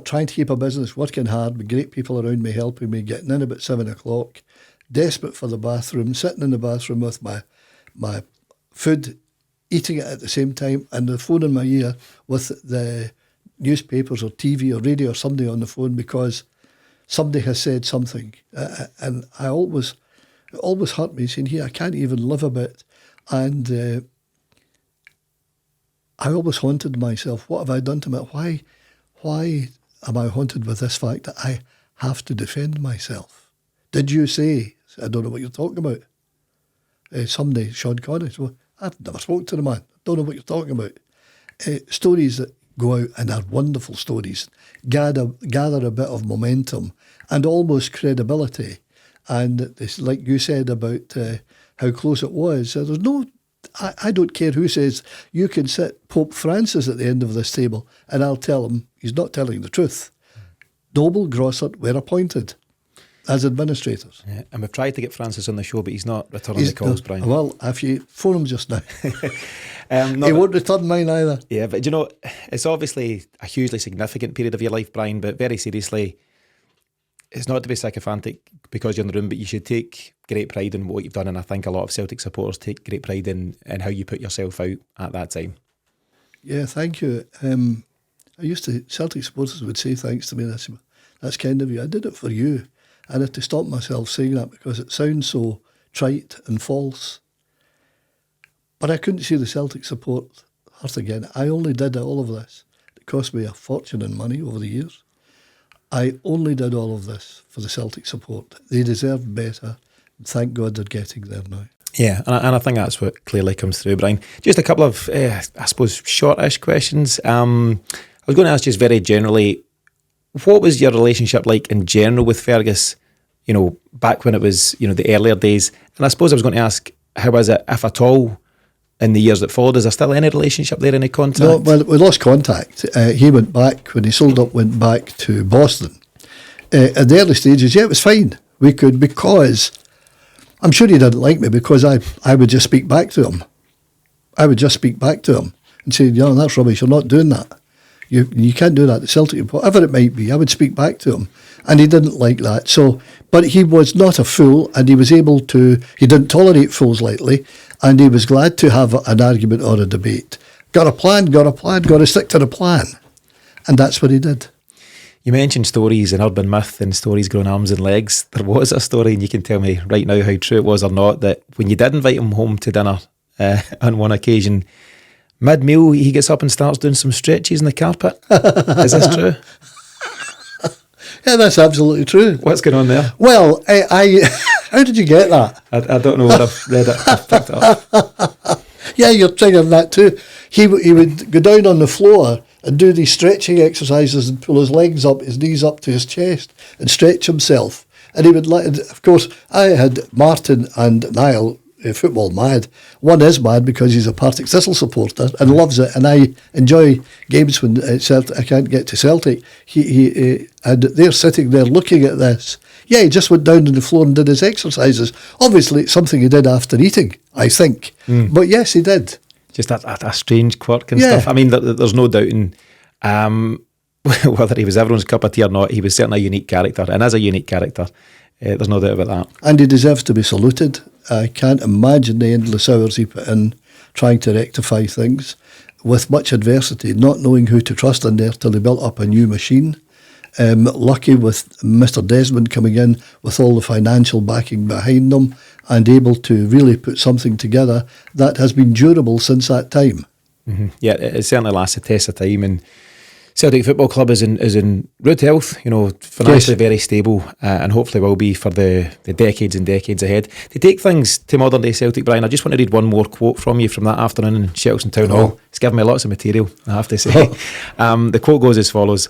trying to keep a business, working hard, with great people around me helping me, getting in about 7 o'clock, desperate for the bathroom, sitting in the bathroom with my food, eating it at the same time, and the phone in my ear with the newspapers or TV or radio or somebody on the phone because somebody has said something. And it always hurt me saying, here, I can't even live a bit. And I always haunted myself. What have I done to me? Why am I haunted with this fact that I have to defend myself? Did you say, I don't know what you're talking about. Someday, Sean Connery, well, I've never spoken to the man. I don't know what you're talking about. Stories that go out and are wonderful stories, gather a bit of momentum and almost credibility. And it's like you said about how close it was. There's no, I don't care who says you can sit Pope Francis at the end of this table and I'll tell him he's not telling the truth. Noble Grossart were appointed as administrators. Yeah, and we've tried to get Francis on the show, but he's not returning the calls, Brian. Well, if you phone him just now, he won't return mine either. Yeah, but it's obviously a hugely significant period of your life, Brian, but very seriously, it's not to be sycophantic because you're in the room, but you should take great pride in what you've done, and I think a lot of Celtic supporters take great pride in how you put yourself out at that time. Yeah, thank you. Celtic supporters would say thanks to me. That's kind of you. I did it for you. I had to stop myself saying that because it sounds so trite and false. But I couldn't see the Celtic support hurt again. I only did all of this. It cost me a fortune in money over the years. I only did all of this for the Celtic support. They deserved better. Thank God they're getting there now. Yeah, and I think that's what clearly comes through, Brian. Just a couple of, I suppose, shortish questions. I was going to ask just very generally, what was your relationship like in general with Fergus, back when it was, the earlier days? And I suppose I was going to ask, how was it, if at all, in the years that followed? Is there still any relationship there, any contact? No, well, we lost contact. He went back, when he sold up, went back to Boston. At the early stages, it was fine. We could, because I'm sure he didn't like me because I would just speak back to him. I would just speak back to him and say, that's rubbish, you're not doing that. You can't do that to Celtic, whatever it might be. I would speak back to him, and he didn't like that. So, but he was not a fool, and he was able to. He didn't tolerate fools lightly, and he was glad to have an argument or a debate. Got a plan, got to stick to the plan, and that's what he did. You mentioned stories and urban myth and stories growing arms and legs. There was a story, and you can tell me right now how true it was or not, that when you did invite him home to dinner on one occasion, mid-meal he gets up and starts doing some stretches in the carpet. Is this true? Yeah, that's absolutely true. What's going on there? Well, I how did you get that? I don't know what I've read it. I've picked it up. Yeah, you're triggering that too. He would go down on the floor and do these stretching exercises and pull his legs up, his knees up to his chest and stretch himself. And he would of course, I had Martin and Niall football mad. One is mad because he's a Partick Thistle supporter and loves it, and I enjoy games when I can't get to Celtic. And they're sitting there looking at this. Yeah, he just went down on the floor and did his exercises. Obviously, it's something he did after eating, I think. But yes, he did. Just a strange quirk and stuff. I mean, there's no doubting whether he was everyone's cup of tea or not. He was certainly a unique character, and as a unique character, there's no doubt about that. And he deserves to be saluted. I can't imagine the endless hours he put in trying to rectify things with much adversity, not knowing who to trust in there till he built up a new machine. Lucky with Mr. Desmond coming in with all the financial backing behind them and able to really put something together that has been durable since that time. Mm-hmm. Yeah, it certainly lasts the test of time, and Celtic Football Club is in good health, financially very stable, and hopefully will be for the decades and decades ahead. To take things to modern day Celtic, Brian, I just want to read one more quote from you from that afternoon in Shelton Town Hall. It's given me lots of material, I have to say. The quote goes as follows: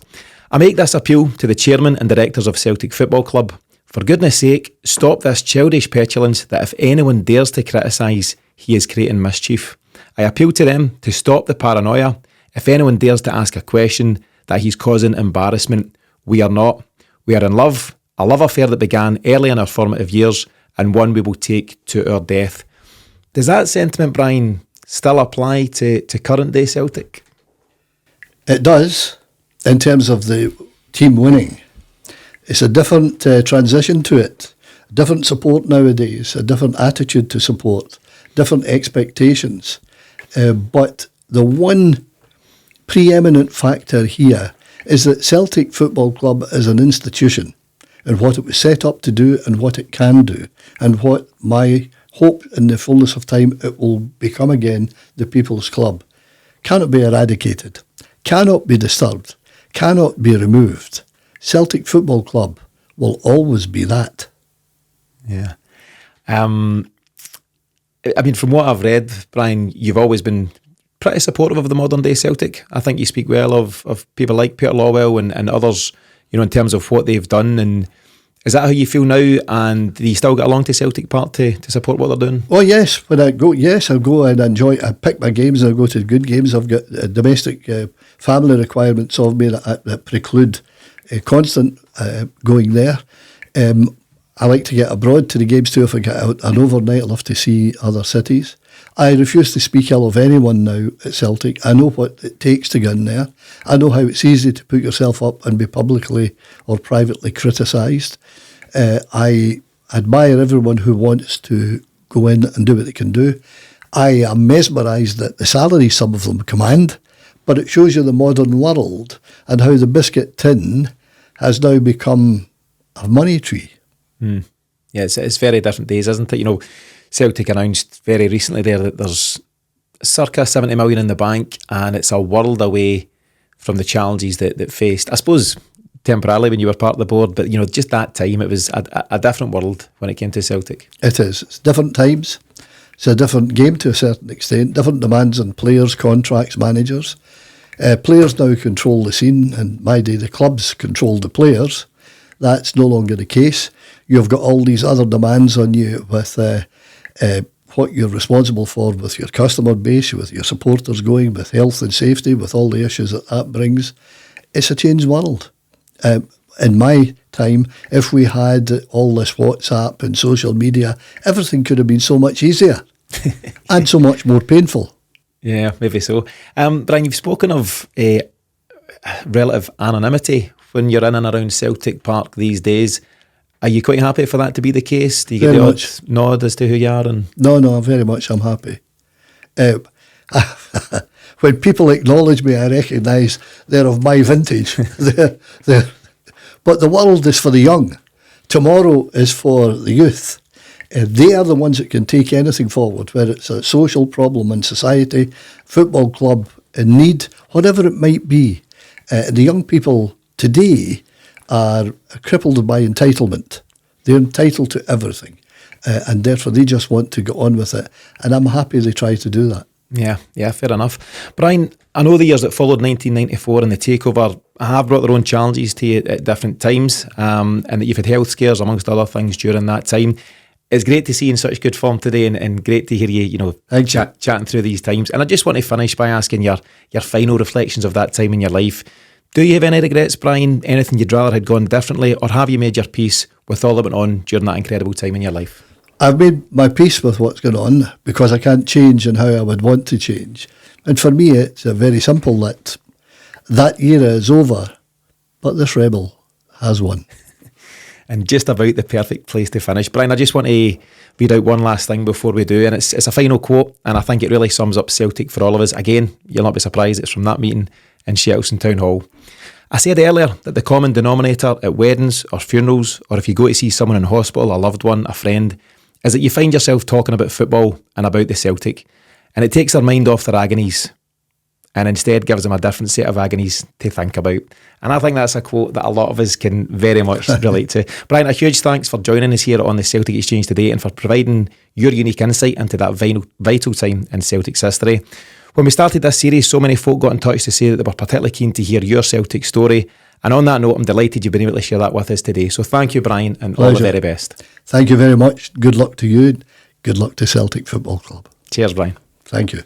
"I make this appeal to the chairman and directors of Celtic Football Club. For goodness sake, stop this childish petulance that if anyone dares to criticise, he is creating mischief. I appeal to them to stop the paranoia. If anyone dares to ask a question, that he's causing embarrassment. We are not. We are in love, a love affair that began early in our formative years and one we will take to our death." Does that sentiment, Brian, still apply to current day Celtic? It does, in terms of the team winning. It's a different transition to it, different support nowadays, a different attitude to support, different expectations. But the one preeminent factor here is that Celtic Football Club is an institution and what it was set up to do and what it can do, and what my hope in the fullness of time it will become again the people's club. Cannot be eradicated, cannot be disturbed, cannot be removed. Celtic Football Club will always be that. Yeah. I mean, from what I've read, Brian, you've always been pretty supportive of the modern day Celtic. I think you speak well of people like Peter Lawwell and others, in terms of what they've done. And is that how you feel now? And do you still get along to Celtic Park to support what they're doing? Oh yes, when I go, I'll go and enjoy. I pick my games and I go to good games. I've got domestic family requirements of me that preclude constant going there. I like to get abroad to the games too. If I get out an overnight, I love to see other cities. I refuse to speak ill of anyone now at Celtic. I know what it takes to get in there. I know how it's easy to put yourself up and be publicly or privately criticised. I admire everyone who wants to go in and do what they can do. I am mesmerised at the salaries some of them command, but it shows you the modern world and how the biscuit tin has now become a money tree. Mm. Yeah, it's very different days, isn't it? Celtic announced very recently there that there's circa 70 million in the bank, and it's a world away from the challenges that faced, I suppose, temporarily when you were part of the board, but just that time it was a different world when it came to Celtic. It is. It's different times. It's a different game to a certain extent, different demands on players, contracts, managers. Players now control the scene. In my day, the clubs controlled the players. That's no longer the case. You've got all these other demands on you with what you're responsible for with your customer base, with your supporters going, with health and safety, with all the issues that brings. It's a changed world. In my time, if we had all this WhatsApp and social media, everything could have been so much easier and so much more painful. Yeah, maybe so. Brian, you've spoken of relative anonymity when you're in and around Celtic Park these days. Are you quite happy for that to be the case? Do you get Very the odd much. nod as to who you are? And No, very much. I'm happy. When people acknowledge me, I recognise they're of my vintage. But the world is for the young. Tomorrow is for the youth. They are the ones that can take anything forward, whether it's a social problem in society, football club in need, whatever it might be. The young people today are crippled by entitlement. They're entitled to everything. And therefore they just want to get on with it. And I'm happy they try to do that. Yeah, fair enough. Brian, I know the years that followed 1994 and the takeover have brought their own challenges to you at different times, and that you've had health scares amongst other things during that time. It's great to see you in such good form today, and great to hear you, chatting through these times. And I just want to finish by asking your final reflections of that time in your life. Do you have any regrets, Brian? Anything you'd rather had gone differently, or have you made your peace with all that went on during that incredible time in your life? I've made my peace with what's going on because I can't change in how I would want to change. And for me, it's very simple that era is over, but this rebel has won. And just about the perfect place to finish. Brian, I just want to read out one last thing before we do, and it's a final quote, and I think it really sums up Celtic for all of us. Again, you'll not be surprised, it's from that meeting in Shettleston Town Hall. I said earlier that the common denominator at weddings or funerals, or if you go to see someone in hospital, a loved one, a friend, is that you find yourself talking about football and about the Celtic, and it takes their mind off their agonies and instead gives them a different set of agonies to think about. And I think that's a quote that a lot of us can very much relate to. Brian, a huge thanks for joining us here on the Celtic Exchange today and for providing your unique insight into that vital time in Celtic's history. When we started this series, so many folk got in touch to say that they were particularly keen to hear your Celtic story. And on that note, I'm delighted you've been able to share that with us today. So thank you, Brian, and all the very best. Thank you very much. Good luck to you. Good luck to Celtic Football Club. Cheers, Brian. Thank you.